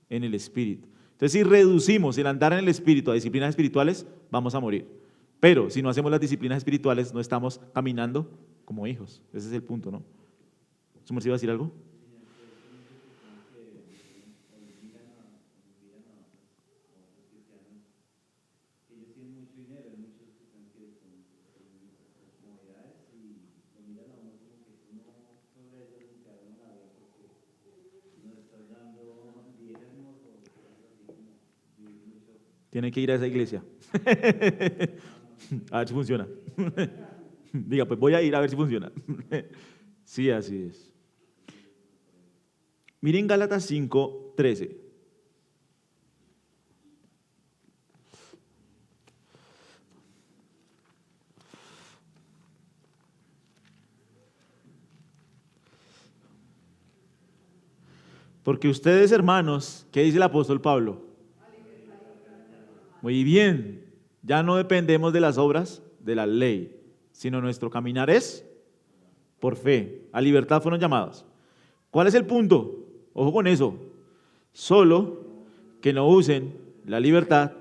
en el Espíritu. Entonces si reducimos el andar en el Espíritu a disciplinas espirituales, vamos a morir. Pero si no hacemos las disciplinas espirituales, no estamos caminando como hijos. Ese es el punto, ¿no? ¿Su merced iba a decir algo? Tienen que ir a esa iglesia. A ver si funciona. Diga, pues voy a ir a ver si funciona. Sí, así es. Miren Gálatas 5:13. Porque ustedes, hermanos, ¿qué dice el apóstol Pablo? Muy bien, ya no dependemos de las obras de la ley, sino nuestro caminar es por fe. A libertad fueron llamados. ¿Cuál es el punto? Ojo con eso. Solo que no usen la libertad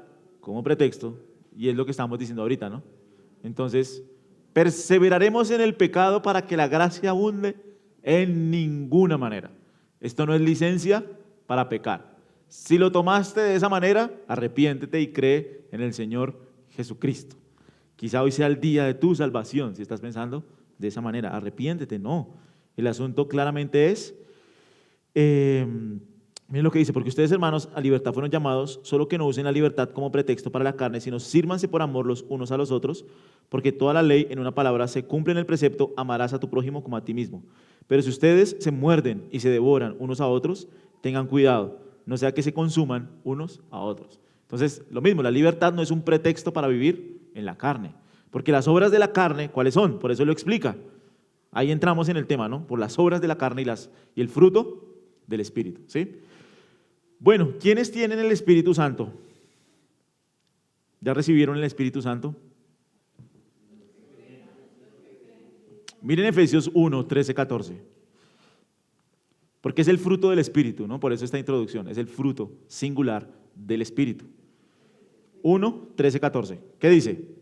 como pretexto, y es lo que estamos diciendo ahorita, ¿no? Entonces, perseveraremos en el pecado para que la gracia abunde en ninguna manera. Esto no es licencia para pecar. Si lo tomaste de esa manera, arrepiéntete y cree en el Señor Jesucristo. Quizá hoy sea el día de tu salvación, si estás pensando de esa manera. Arrepiéntete, no. El asunto claramente es, miren lo que dice, porque ustedes, hermanos, a libertad fueron llamados, solo que no usen la libertad como pretexto para la carne, sino sírvanse por amor los unos a los otros, porque toda la ley, en una palabra, se cumple en el precepto, amarás a tu prójimo como a ti mismo. Pero si ustedes se muerden y se devoran unos a otros, tengan cuidado, no sea que se consuman unos a otros. Entonces, lo mismo, la libertad no es un pretexto para vivir En la carne. Porque las obras de la carne, ¿cuáles son? Por eso lo explica. Ahí entramos en el tema, ¿no? Por las obras de la carne y el fruto del Espíritu, ¿sí? Bueno, ¿quiénes tienen el Espíritu Santo? ¿Ya recibieron el Espíritu Santo? Miren Efesios 1, 13, 14. Porque es el fruto del Espíritu, ¿no? Por eso esta introducción, es el fruto singular del Espíritu. 1, 13, 14. ¿Qué dice?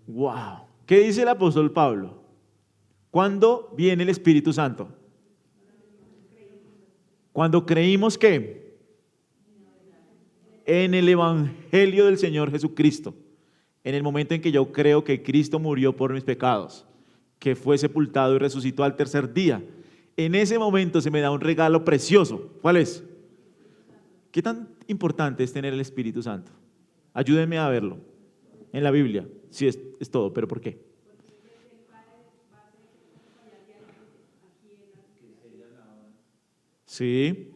Wow. ¿Qué dice el apóstol Pablo? ¿Cuándo viene el Espíritu Santo? Cuando creímos que en el Evangelio del Señor Jesucristo, en el momento en que yo creo que Cristo murió por mis pecados, que fue sepultado y resucitó al tercer día, en ese momento se me da un regalo precioso. ¿Cuál es? ¿Qué tan importante es tener el Espíritu Santo? Ayúdenme a verlo en la Biblia. Sí, es todo, pero ¿por qué? Sí.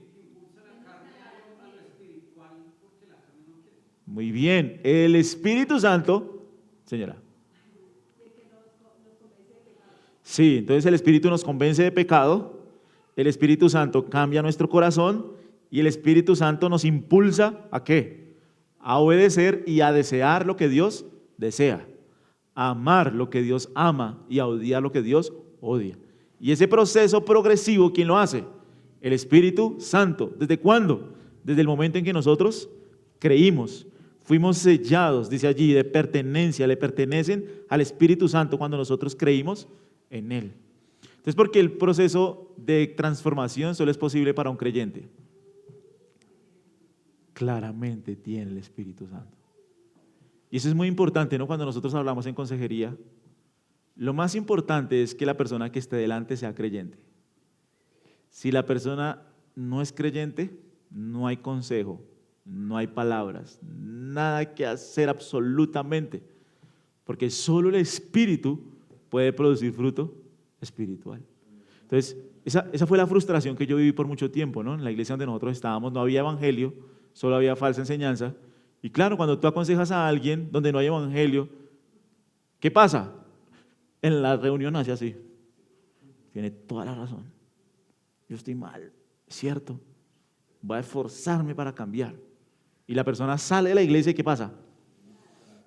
Muy bien. El Espíritu Santo, señora. Sí, entonces el Espíritu nos convence de pecado, el Espíritu Santo cambia nuestro corazón y el Espíritu Santo nos impulsa ¿a qué? A obedecer y a desear lo que Dios desea, a amar lo que Dios ama y a odiar lo que Dios odia. Y ese proceso progresivo, ¿quién lo hace? El Espíritu Santo. ¿Desde cuándo? Desde el momento en que nosotros creímos, fuimos sellados, dice allí, de pertenencia, le pertenecen al Espíritu Santo cuando nosotros creímos en Él. Entonces, ¿por qué el proceso de transformación solo es posible para un creyente? Claramente tiene el Espíritu Santo. Y eso es muy importante, ¿no? Cuando nosotros hablamos en consejería, lo más importante es que la persona que esté delante sea creyente. Si la persona no es creyente, no hay consejo, no hay palabras, nada que hacer absolutamente, porque solo el Espíritu puede producir fruto espiritual. Entonces, esa fue la frustración que yo viví por mucho tiempo, ¿no? En la iglesia donde nosotros estábamos no había evangelio, solo había falsa enseñanza. Y claro, cuando tú aconsejas a alguien donde no hay evangelio, ¿qué pasa? En la reunión hace así. Tiene toda la razón. Yo estoy mal, es cierto. Voy a esforzarme para cambiar. Y la persona sale de la iglesia y ¿qué pasa?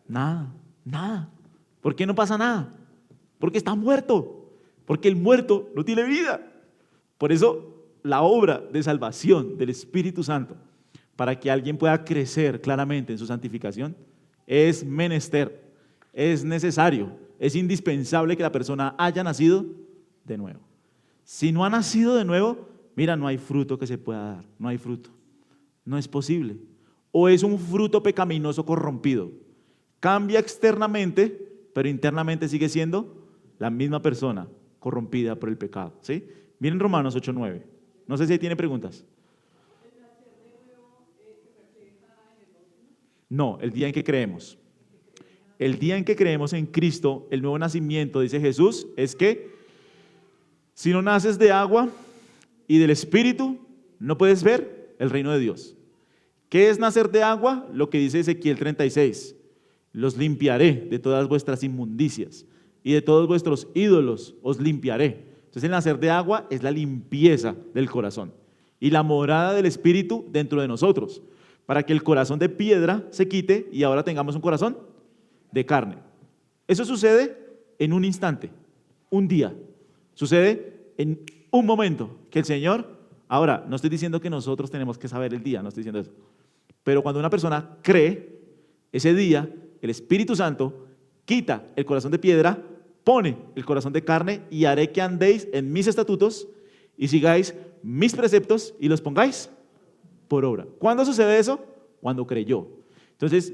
Nada, nada. ¿Por qué no pasa nada? Porque está muerto. Porque el muerto no tiene vida. Por eso la obra de salvación del Espíritu Santo, para que alguien pueda crecer claramente en su santificación, es menester, es necesario, es indispensable que la persona haya nacido de nuevo. Si no ha nacido de nuevo, mira, no hay fruto que se pueda dar, no hay fruto, no es posible. O es un fruto pecaminoso corrompido, cambia externamente, pero internamente sigue siendo la misma persona corrompida por el pecado, ¿sí? Miren Romanos 8:9, no sé si ahí tiene preguntas. No, el día en que creemos. El día en que creemos en Cristo, el nuevo nacimiento, dice Jesús, es que si no naces de agua y del Espíritu, no puedes ver el reino de Dios. ¿Qué es nacer de agua? Lo que dice Ezequiel 36. Los limpiaré de todas vuestras inmundicias y de todos vuestros ídolos os limpiaré. Entonces el nacer de agua es la limpieza del corazón y la morada del Espíritu dentro de nosotros, para que el corazón de piedra se quite y ahora tengamos un corazón de carne. Eso sucede en un instante, un día. Sucede en un momento que el Señor, ahora, no estoy diciendo que nosotros tenemos que saber el día, no estoy diciendo eso, pero cuando una persona cree, ese día, el Espíritu Santo quita el corazón de piedra, pone el corazón de carne y haré que andéis en mis estatutos y sigáis mis preceptos y los pongáis por obra. ¿Cuándo sucede eso? Cuando creyó. Entonces,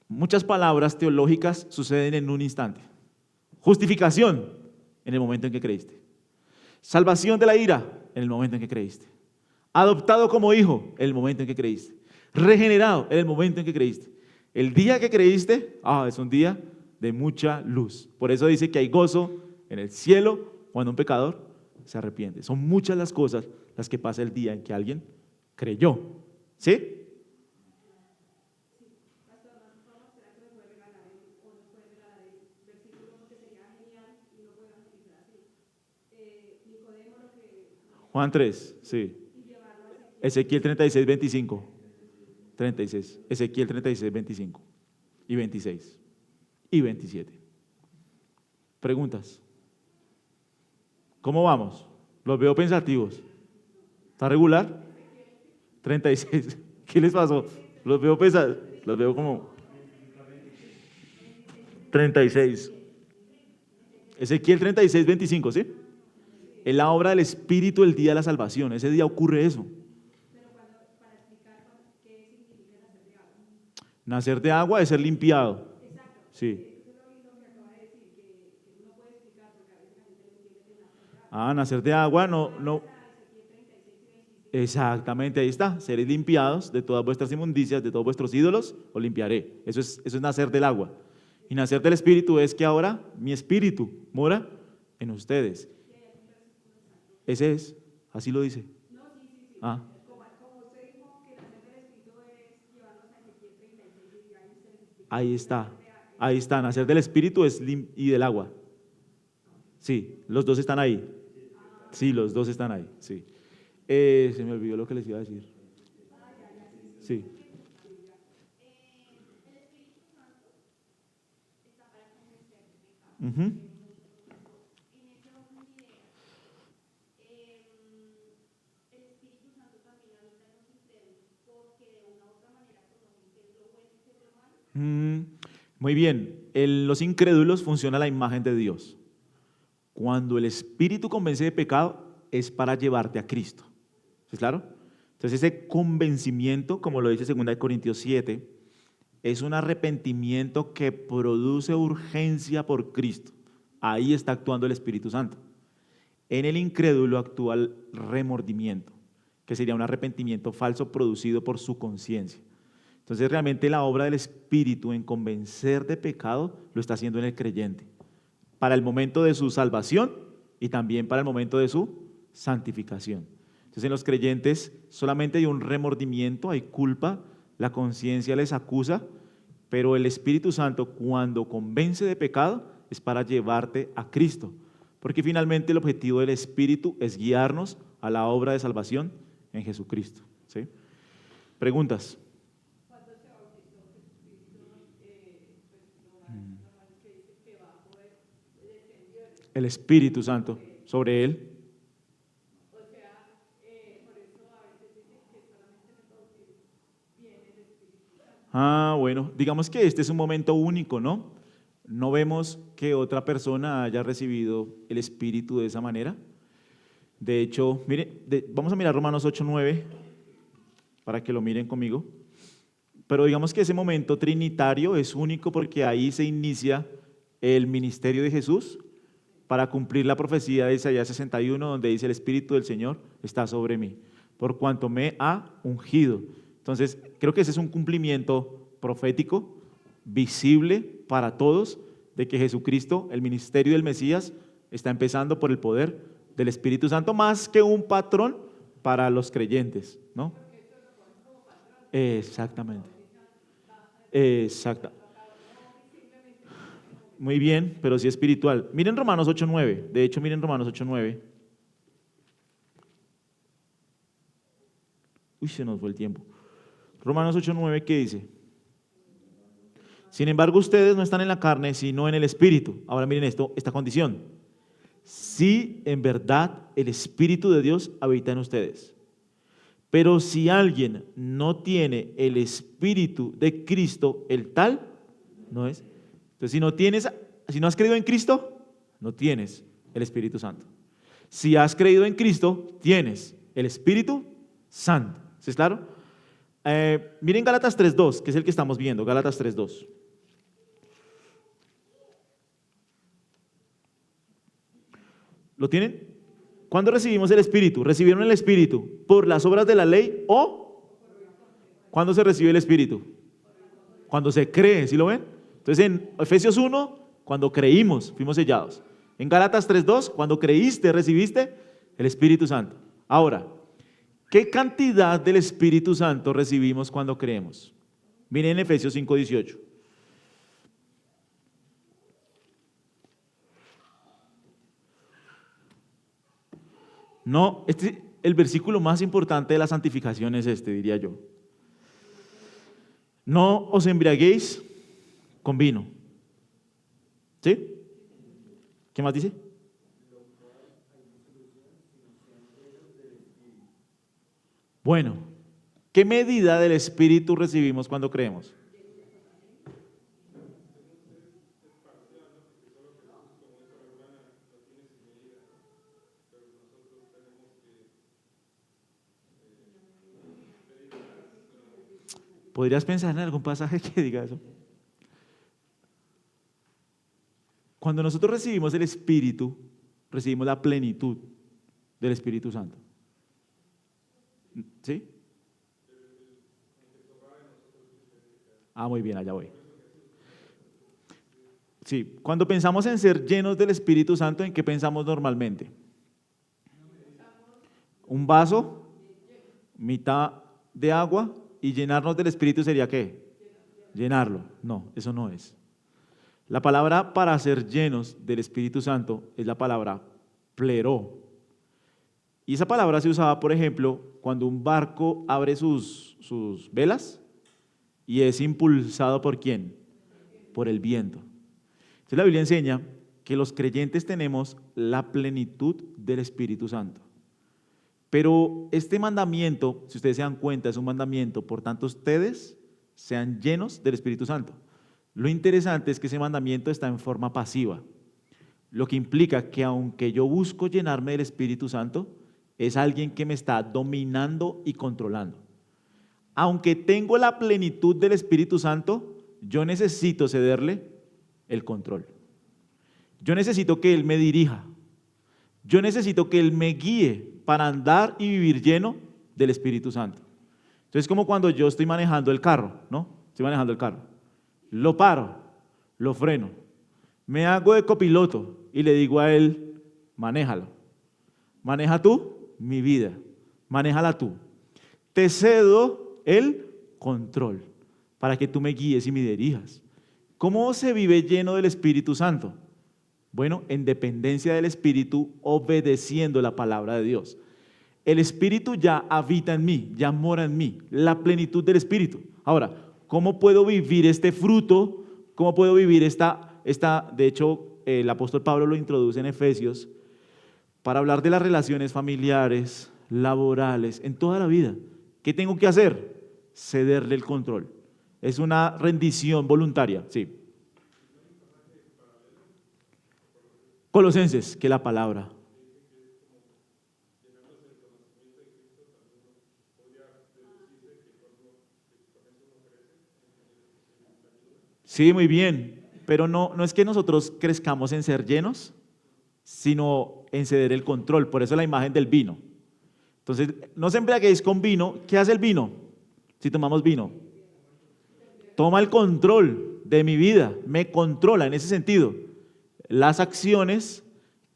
muchas palabras teológicas suceden en un instante. Justificación, en el momento en que creíste. Salvación de la ira, en el momento en que creíste. Adoptado como hijo en el momento en que creíste. Regenerado en el momento en que creíste. El día que creíste, es un día de mucha luz. Por eso dice que hay gozo en el cielo cuando un pecador se arrepiente. Son muchas las cosas las que pasa el día en que alguien creyó. ¿Sí? Juan 3, sí. Ezequiel 36, 25. 36. Ezequiel 36, 25. Y 26. Y 27. Preguntas. ¿Cómo vamos? Los veo pensativos. ¿Está regular? 36. ¿Qué les pasó? Los veo pensativos. Los veo como 36. Ezequiel 36, 25, ¿sí? Es la obra del Espíritu el día de la salvación. Ese día ocurre eso. Nacer de agua es ser limpiado. Sí. Nacer de agua no. Exactamente, ahí está. Seréis limpiados de todas vuestras inmundicias, de todos vuestros ídolos, os limpiaré. Eso es nacer del agua. Y nacer del Espíritu es que ahora mi Espíritu mora en ustedes. Ese es, así lo dice. Ah. Ahí está, nacer del Espíritu y del agua. Sí, los dos están ahí. Sí, los dos están ahí, sí. Se me olvidó lo que les iba a decir. Sí. Ujú. Mm, Muy bien, en los incrédulos funciona la imagen de Dios. Cuando el Espíritu convence de pecado es para llevarte a Cristo. ¿Sí es claro? Entonces ese convencimiento, como lo dice 2 Corintios 7, es un arrepentimiento que produce urgencia por Cristo. Ahí está actuando el Espíritu Santo. En el incrédulo actúa el remordimiento, que sería un arrepentimiento falso producido por su conciencia. Entonces realmente la obra del Espíritu en convencer de pecado lo está haciendo en el creyente, para el momento de su salvación y también para el momento de su santificación. Entonces en los creyentes solamente hay un remordimiento, hay culpa, la conciencia les acusa, pero el Espíritu Santo cuando convence de pecado es para llevarte a Cristo, porque finalmente el objetivo del Espíritu es guiarnos a la obra de salvación en Jesucristo. ¿Sí? Preguntas. El Espíritu Santo sobre él. Bueno, digamos que este es un momento único, ¿no? No vemos que otra persona haya recibido el Espíritu de esa manera. De hecho, mire, vamos a mirar Romanos 8:9 para que lo miren conmigo. Pero digamos que ese momento trinitario es único porque ahí se inicia el ministerio de Jesús para cumplir la profecía de Isaías 61, donde dice: el Espíritu del Señor está sobre mí, por cuanto me ha ungido. Entonces, creo que ese es un cumplimiento profético, visible para todos, de que Jesucristo, el ministerio del Mesías, está empezando por el poder del Espíritu Santo, más que un patrón para los creyentes, ¿no? Exactamente. Exacto. Muy bien, pero sí espiritual. Miren Romanos 8:9. De hecho, miren Romanos 8:9. Se nos fue el tiempo. Romanos 8:9, ¿qué dice? Sin embargo, ustedes no están en la carne, sino en el Espíritu. Ahora miren esta condición. Si en verdad el Espíritu de Dios habita en ustedes. Pero si alguien no tiene el Espíritu de Cristo, el tal no es. Entonces, si no has creído en Cristo, no tienes el Espíritu Santo. Si has creído en Cristo, tienes el Espíritu Santo. ¿Sí es claro? Miren Gálatas 3:2, que es el que estamos viendo, Gálatas 3:2. ¿Lo tienen? ¿Cuándo recibimos el Espíritu? ¿Recibieron el Espíritu por las obras de la ley o cuándo se recibe el Espíritu? Cuando se cree, ¿sí lo ven? Entonces en Efesios 1, cuando creímos, fuimos sellados. En Gálatas 3:2, cuando creíste, recibiste el Espíritu Santo. Ahora, ¿qué cantidad del Espíritu Santo recibimos cuando creemos? Miren Efesios 5:18. No, el versículo más importante de la santificación es este, diría yo. No os embriaguéis con vino. ¿Sí? ¿Qué más dice? Bueno, ¿qué medida del Espíritu recibimos cuando creemos? ¿Podrías pensar en algún pasaje que diga eso? Cuando nosotros recibimos el Espíritu, recibimos la plenitud del Espíritu Santo. ¿Sí? Ah, muy bien, allá voy. Sí, cuando pensamos en ser llenos del Espíritu Santo, ¿en qué pensamos normalmente? Un vaso, mitad de agua y llenarnos del Espíritu sería ¿qué? Llenarlo. No, eso no es. La palabra para ser llenos del Espíritu Santo es la palabra pleró. Y esa palabra se usaba, por ejemplo, cuando un barco abre sus velas y es impulsado ¿por quién? Por el viento. Entonces la Biblia enseña que los creyentes tenemos la plenitud del Espíritu Santo. Pero este mandamiento, si ustedes se dan cuenta, es un mandamiento, por tanto ustedes sean llenos del Espíritu Santo. Lo interesante es que ese mandamiento está en forma pasiva, lo que implica que aunque yo busco llenarme del Espíritu Santo, es alguien que me está dominando y controlando. Aunque tengo la plenitud del Espíritu Santo, yo necesito cederle el control. Yo necesito que Él me dirija. Yo necesito que Él me guíe para andar y vivir lleno del Espíritu Santo. Entonces, como cuando yo estoy manejando el carro, ¿no? Estoy manejando el carro. Lo paro, lo freno, me hago de copiloto y le digo a Él, manéjalo. Maneja tú mi vida, manéjala tú. Te cedo el control para que tú me guíes y me dirijas. ¿Cómo se vive lleno del Espíritu Santo? Bueno, en dependencia del Espíritu, obedeciendo la palabra de Dios. El Espíritu ya habita en mí, ya mora en mí, la plenitud del Espíritu. Ahora, ¿cómo puedo vivir este fruto? ¿Cómo puedo vivir de hecho, el apóstol Pablo lo introduce en Efesios, para hablar de las relaciones familiares, laborales, en toda la vida. ¿Qué tengo que hacer? Cederle el control. Es una rendición voluntaria, sí. Colosenses, que la palabra. Sí, muy bien, pero no es que nosotros crezcamos en ser llenos, sino en ceder el control. Por eso la imagen del vino. Entonces, no os embriaguéis con vino. ¿Qué hace el vino? Si tomamos vino, toma el control de mi vida, me controla en ese sentido. Las acciones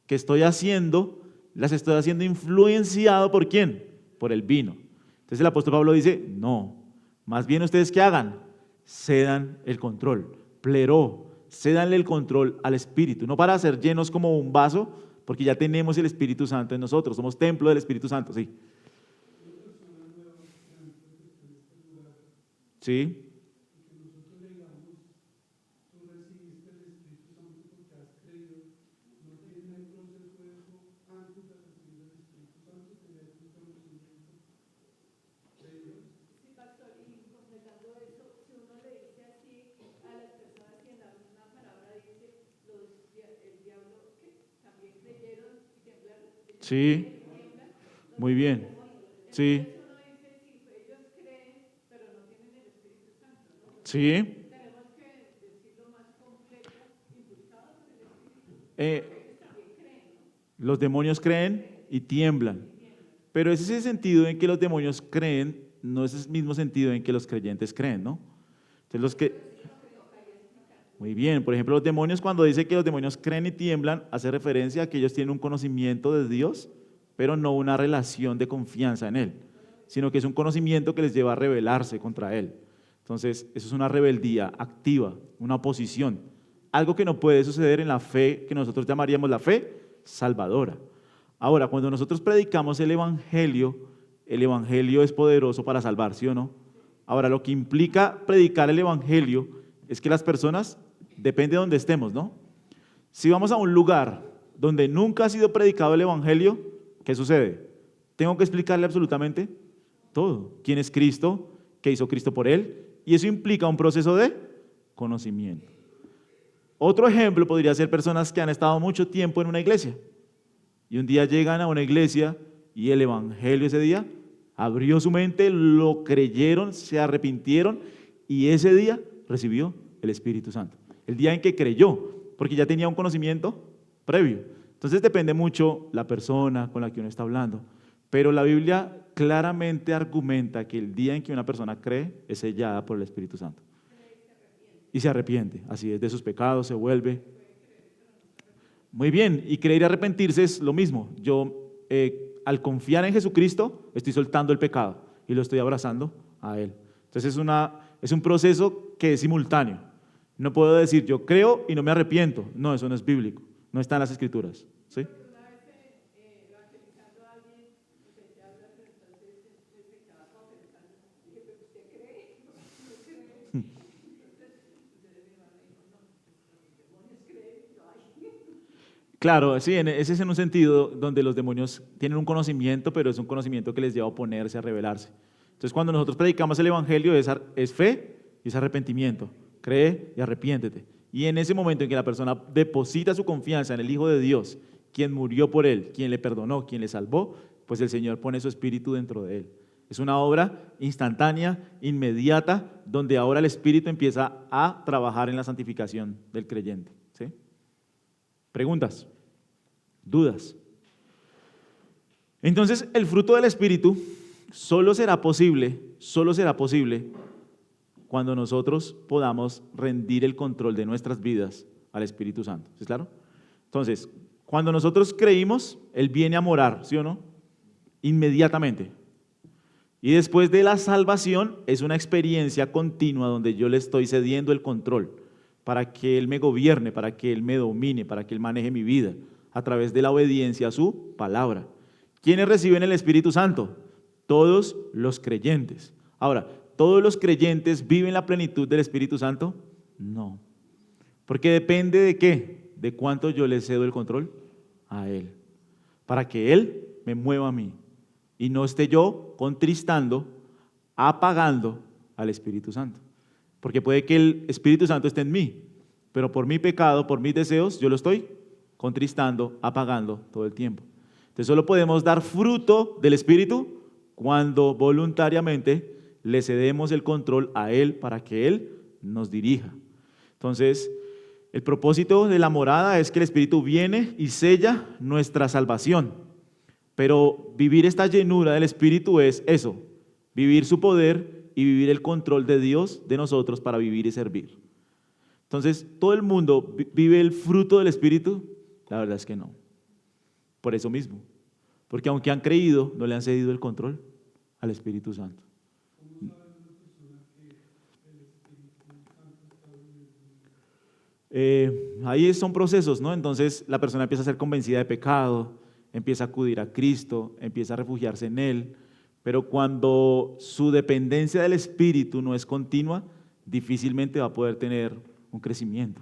que estoy haciendo, las estoy haciendo influenciado ¿por quién? Por el vino. Entonces el apóstol Pablo dice, no, más bien ustedes ¿qué hagan? Cedan el control, pleró, cédanle el control al Espíritu, no para ser llenos como un vaso, porque ya tenemos el Espíritu Santo en nosotros, somos templo del Espíritu Santo, sí. Sí. Sí, muy bien. Sí, sí. Los demonios creen y tiemblan. Pero ese es el sentido en que los demonios creen, no es el mismo sentido en que los creyentes creen, ¿no? Entonces los que... Muy bien, por ejemplo, los demonios, cuando dice que los demonios creen y tiemblan, hace referencia a que ellos tienen un conocimiento de Dios, pero no una relación de confianza en Él, sino que es un conocimiento que les lleva a rebelarse contra Él. Entonces, eso es una rebeldía activa, una oposición, algo que no puede suceder en la fe que nosotros llamaríamos la fe salvadora. Ahora, cuando nosotros predicamos el Evangelio es poderoso para salvar, ¿sí o no? Ahora, lo que implica predicar el Evangelio es que las personas, depende de donde estemos, ¿no? Si vamos a un lugar donde nunca ha sido predicado el Evangelio, ¿qué sucede? Tengo que explicarle absolutamente todo. ¿Quién es Cristo? ¿Qué hizo Cristo por él? Y eso implica un proceso de conocimiento. Otro ejemplo podría ser personas que han estado mucho tiempo en una iglesia y un día llegan a una iglesia y el Evangelio ese día abrió su mente, lo creyeron, se arrepintieron y ese día recibió el Espíritu Santo. El día en que creyó, porque ya tenía un conocimiento previo. Entonces depende mucho la persona con la que uno está hablando. Pero la Biblia claramente argumenta que el día en que una persona cree es sellada por el Espíritu Santo. Y se arrepiente, así es, de sus pecados, se vuelve. Muy bien, y creer y arrepentirse es lo mismo. Yo, al confiar en Jesucristo, estoy soltando el pecado y lo estoy abrazando a Él. Entonces es un proceso que es simultáneo. No puedo decir yo creo y no me arrepiento. No, eso no es bíblico, no está en las Escrituras. ¿Sí? Claro, sí, ese es en un sentido donde los demonios tienen un conocimiento, pero es un conocimiento que les lleva a oponerse, a rebelarse. Entonces, cuando nosotros predicamos el Evangelio es fe y es arrepentimiento. Cree y arrepiéntete. Y en ese momento en que la persona deposita su confianza en el Hijo de Dios, quien murió por él, quien le perdonó, quien le salvó, pues el Señor pone su espíritu dentro de él. Es una obra instantánea, inmediata, donde ahora el Espíritu empieza a trabajar en la santificación del creyente. ¿Sí? ¿Preguntas? ¿Dudas? Entonces, el fruto del Espíritu solo será posible cuando nosotros podamos rendir el control de nuestras vidas al Espíritu Santo. ¿Sí es claro? Entonces, cuando nosotros creímos, Él viene a morar, ¿sí o no? Inmediatamente. Y después de la salvación es una experiencia continua donde yo le estoy cediendo el control para que Él me gobierne, para que Él me domine, para que Él maneje mi vida a través de la obediencia a su palabra. ¿Quiénes reciben el Espíritu Santo? Todos los creyentes. Ahora, ¿todos los creyentes viven la plenitud del Espíritu Santo? No. Porque depende de qué, de cuánto yo le cedo el control a Él, para que Él me mueva a mí y no esté yo contristando, apagando al Espíritu Santo. Porque puede que el Espíritu Santo esté en mí, pero por mi pecado, por mis deseos, yo lo estoy contristando, apagando todo el tiempo. Entonces solo podemos dar fruto del Espíritu cuando voluntariamente le cedemos el control a Él para que Él nos dirija. Entonces, el propósito de la morada es que el Espíritu viene y sella nuestra salvación. Pero vivir esta llenura del Espíritu es eso, vivir su poder y vivir el control de Dios de nosotros para vivir y servir. Entonces, ¿todo el mundo vive el fruto del Espíritu? La verdad es que no. Por eso mismo. Porque aunque han creído, no le han cedido el control al Espíritu Santo. Ahí son procesos, ¿no? Entonces la persona empieza a ser convencida de pecado, empieza a acudir a Cristo, empieza a refugiarse en Él, pero cuando su dependencia del Espíritu no es continua, difícilmente va a poder tener un crecimiento,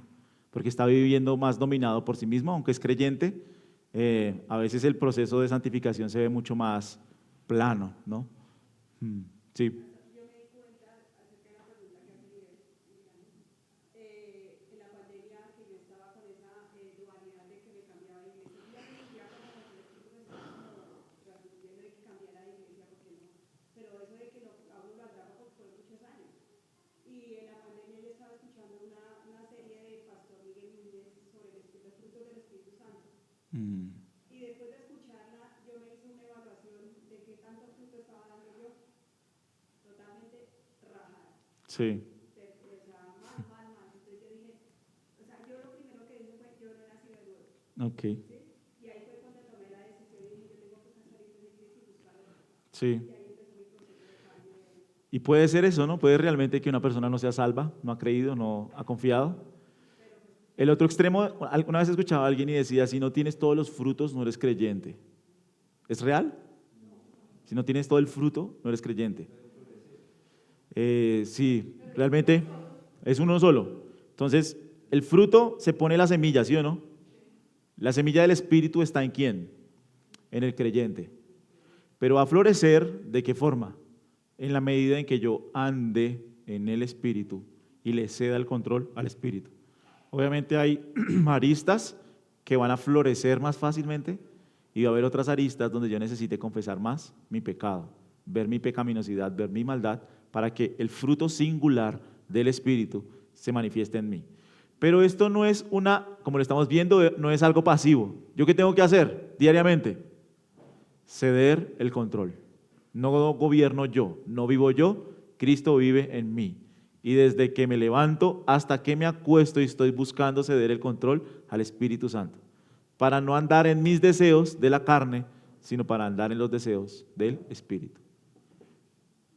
porque está viviendo más dominado por sí mismo, aunque es creyente. A veces el proceso de santificación se ve mucho más plano, ¿no? Sí. Mm. Sí, ok, sí. Y puede ser eso, ¿no? Puede realmente que una persona no sea salva, no ha creído, no ha confiado. El otro extremo, alguna vez escuchaba a alguien y decía, si no tienes todos los frutos, no eres creyente. ¿Es real? Si no tienes todo el fruto, no eres creyente. Sí, realmente es uno solo. Entonces, el fruto se pone la semilla, ¿sí o no? La semilla del Espíritu está en quién? En el creyente. Pero va a florecer, ¿de qué forma? En la medida en que yo ande en el Espíritu y le ceda el control al Espíritu. Obviamente hay aristas que van a florecer más fácilmente y va a haber otras aristas donde yo necesite confesar más mi pecado, ver mi pecaminosidad, ver mi maldad, para que el fruto singular del Espíritu se manifieste en mí. Pero esto no es como lo estamos viendo, no es algo pasivo. ¿Yo qué tengo que hacer diariamente? Ceder el control. No gobierno yo, no vivo yo, Cristo vive en mí. Y desde que me levanto hasta que me acuesto y estoy buscando ceder el control al Espíritu Santo, para no andar en mis deseos de la carne, sino para andar en los deseos del Espíritu.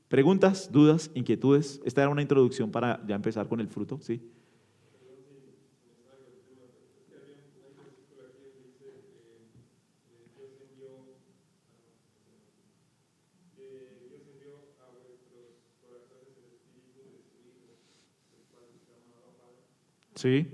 ¿Preguntas, dudas, inquietudes? Esta era una introducción para ya empezar con el fruto, ¿sí? Sí,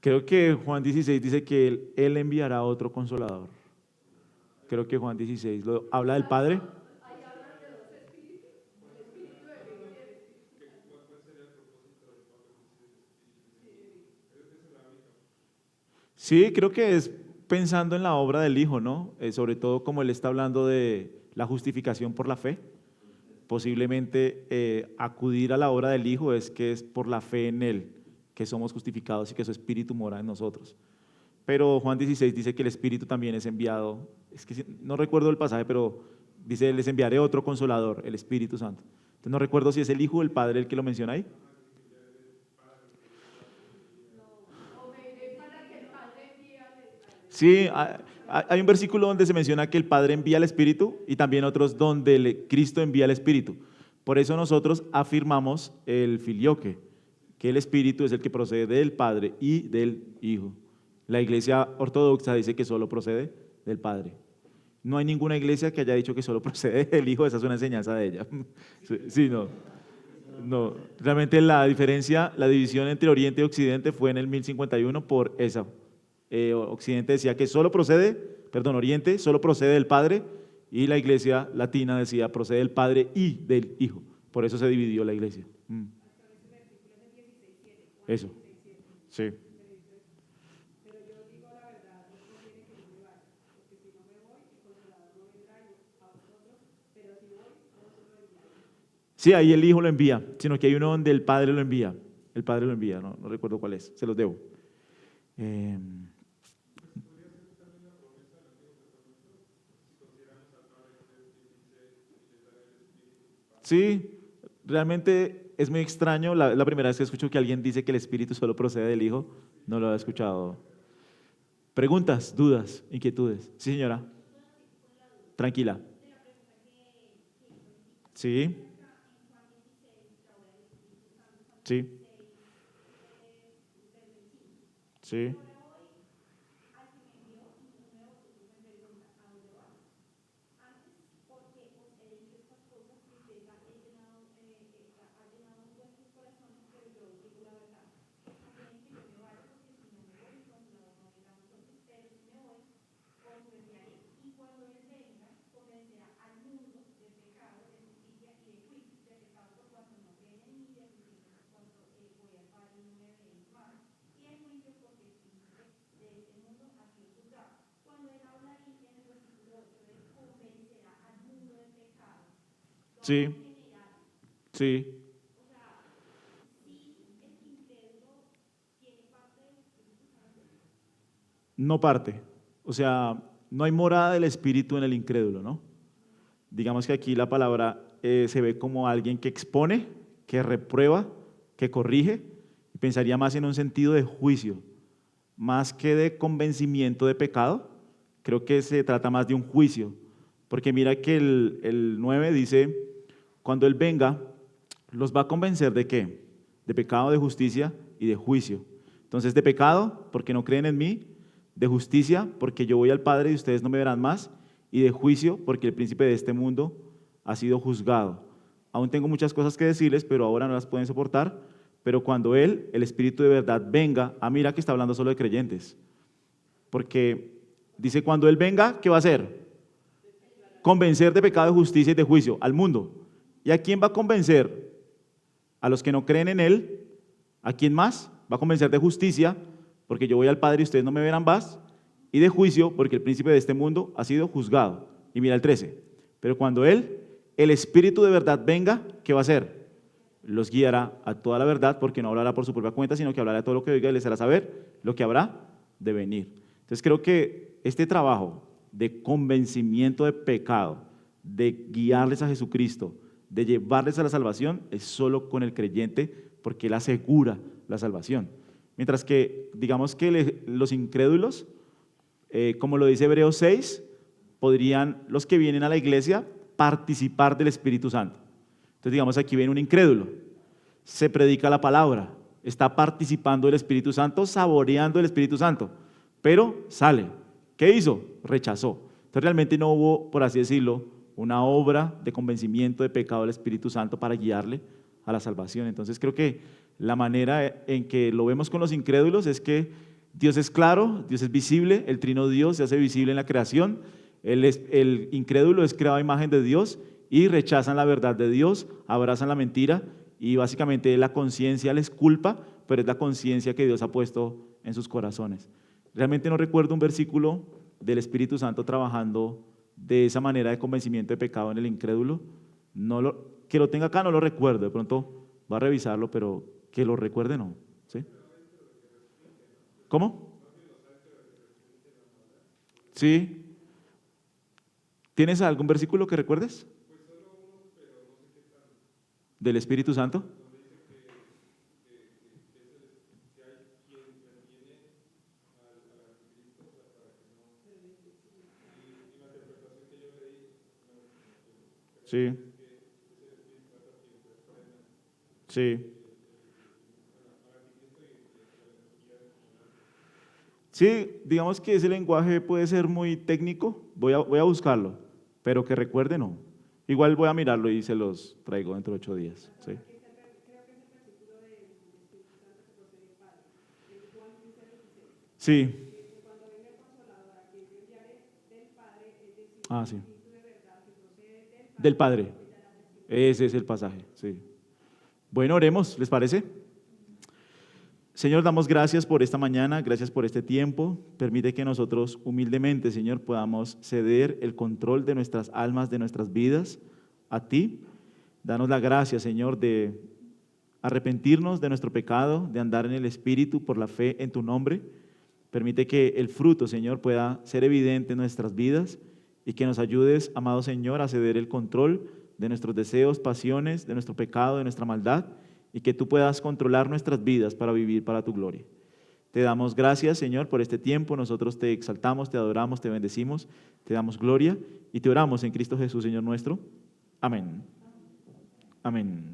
creo que Juan 16 dice que él enviará otro consolador. Creo que Juan 16 habla del Padre. Sí, creo que es pensando en la obra del Hijo, ¿no? Sobre todo como él está hablando de la justificación por la fe. Posiblemente acudir a la obra del Hijo es que es por la fe en Él que somos justificados y que su Espíritu mora en nosotros. Pero Juan 16 dice que el Espíritu también es enviado. Es que no recuerdo el pasaje, pero dice, les enviaré otro consolador, el Espíritu Santo. Entonces no recuerdo si es el Hijo o el Padre el que lo menciona ahí. Sí, hay un versículo donde se menciona que el Padre envía al Espíritu y también otros donde Cristo envía al Espíritu. Por eso nosotros afirmamos el filioque, que el Espíritu es el que procede del Padre y del Hijo. La iglesia ortodoxa dice que solo procede del Padre. No hay ninguna iglesia que haya dicho que solo procede del Hijo, esa es una enseñanza de ella. Sí, no. No, realmente la diferencia, la división entre Oriente y Occidente fue en el 1051 por esa. Occidente decía que Oriente solo procede del Padre y la iglesia latina decía procede del Padre y del Hijo. Por eso se dividió la iglesia. Eso, sí. Sí, ahí el Hijo lo envía, sino que hay uno donde el Padre lo envía. El Padre lo envía, no recuerdo cuál es, se los debo. Eh, sí, realmente es muy extraño. La primera vez que escucho que alguien dice que el Espíritu solo procede del Hijo, no lo he escuchado. Preguntas, dudas, inquietudes. Sí, señora. Tranquila. Sí, sí, sí. Sí, sí. No parte. O sea, no hay morada del Espíritu en el incrédulo, ¿no? Digamos que aquí la palabra se ve como alguien que expone, que reprueba, que corrige, y pensaría más en un sentido de juicio, más que de convencimiento de pecado. Creo que se trata más de un juicio, porque mira que el 9 dice, cuando Él venga, los va a convencer de qué, de pecado, de justicia y de juicio. Entonces, de pecado, porque no creen en mí; de justicia, porque yo voy al Padre y ustedes no me verán más; y de juicio, porque el príncipe de este mundo ha sido juzgado. Aún tengo muchas cosas que decirles, pero ahora no las pueden soportar. Pero cuando Él, el Espíritu de verdad, venga, mira que está hablando solo de creyentes, porque dice, cuando Él venga, ¿qué va a hacer? Convencer de pecado, de justicia y de juicio al mundo. ¿Y a quién va a convencer? A los que no creen en Él. ¿A quién más? Va a convencer de justicia, porque yo voy al Padre y ustedes no me verán más; y de juicio, porque el príncipe de este mundo ha sido juzgado. Y mira el 13. Pero cuando Él, el Espíritu de verdad, venga, ¿qué va a hacer? Los guiará a toda la verdad, porque no hablará por su propia cuenta, sino que hablará de todo lo que oiga y les hará saber lo que habrá de venir. Entonces creo que este trabajo de convencimiento de pecado, de guiarles a Jesucristo, de llevarles a la salvación, es solo con el creyente, porque Él asegura la salvación. Mientras que, digamos que los incrédulos, como lo dice Hebreos 6, podrían, los que vienen a la iglesia, participar del Espíritu Santo. Entonces, digamos, aquí viene un incrédulo, se predica la palabra, está participando del Espíritu Santo, saboreando el Espíritu Santo, pero sale. ¿Qué hizo? Rechazó. Entonces, realmente no hubo, por así decirlo, una obra de convencimiento de pecado del Espíritu Santo para guiarle a la salvación. Entonces, creo que la manera en que lo vemos con los incrédulos es que Dios es claro, Dios es visible, el trino Dios se hace visible en la creación, el incrédulo es creado a imagen de Dios y rechazan la verdad de Dios, abrazan la mentira, y básicamente la conciencia les culpa, pero es la conciencia que Dios ha puesto en sus corazones. Realmente no recuerdo un versículo del Espíritu Santo trabajando de esa manera de convencimiento de pecado en el incrédulo. Que lo tenga acá no lo recuerdo, de pronto va a revisarlo, pero que lo recuerde no. ¿Sí? ¿Cómo? Sí. ¿Tienes algún versículo que recuerdes del Espíritu Santo? Sí, sí. Sí, digamos que ese lenguaje puede ser muy técnico, voy a buscarlo, pero que recuerde no. Igual voy a mirarlo y se los traigo dentro de 8 días. Sí, sí. Sí. Del Padre. Ese es el pasaje, sí. Bueno, oremos, ¿les parece? Señor, damos gracias por esta mañana, gracias por este tiempo. Permite que nosotros humildemente, Señor, podamos ceder el control de nuestras almas, de nuestras vidas a ti. Danos la gracia, Señor, de arrepentirnos de nuestro pecado, de andar en el Espíritu por la fe en tu nombre. Permite que el fruto, Señor, pueda ser evidente en nuestras vidas, y que nos ayudes, amado Señor, a ceder el control de nuestros deseos, pasiones, de nuestro pecado, de nuestra maldad, y que tú puedas controlar nuestras vidas para vivir para tu gloria. Te damos gracias, Señor, por este tiempo. Nosotros te exaltamos, te adoramos, te bendecimos, te damos gloria y te oramos en Cristo Jesús, Señor nuestro. Amén. Amén.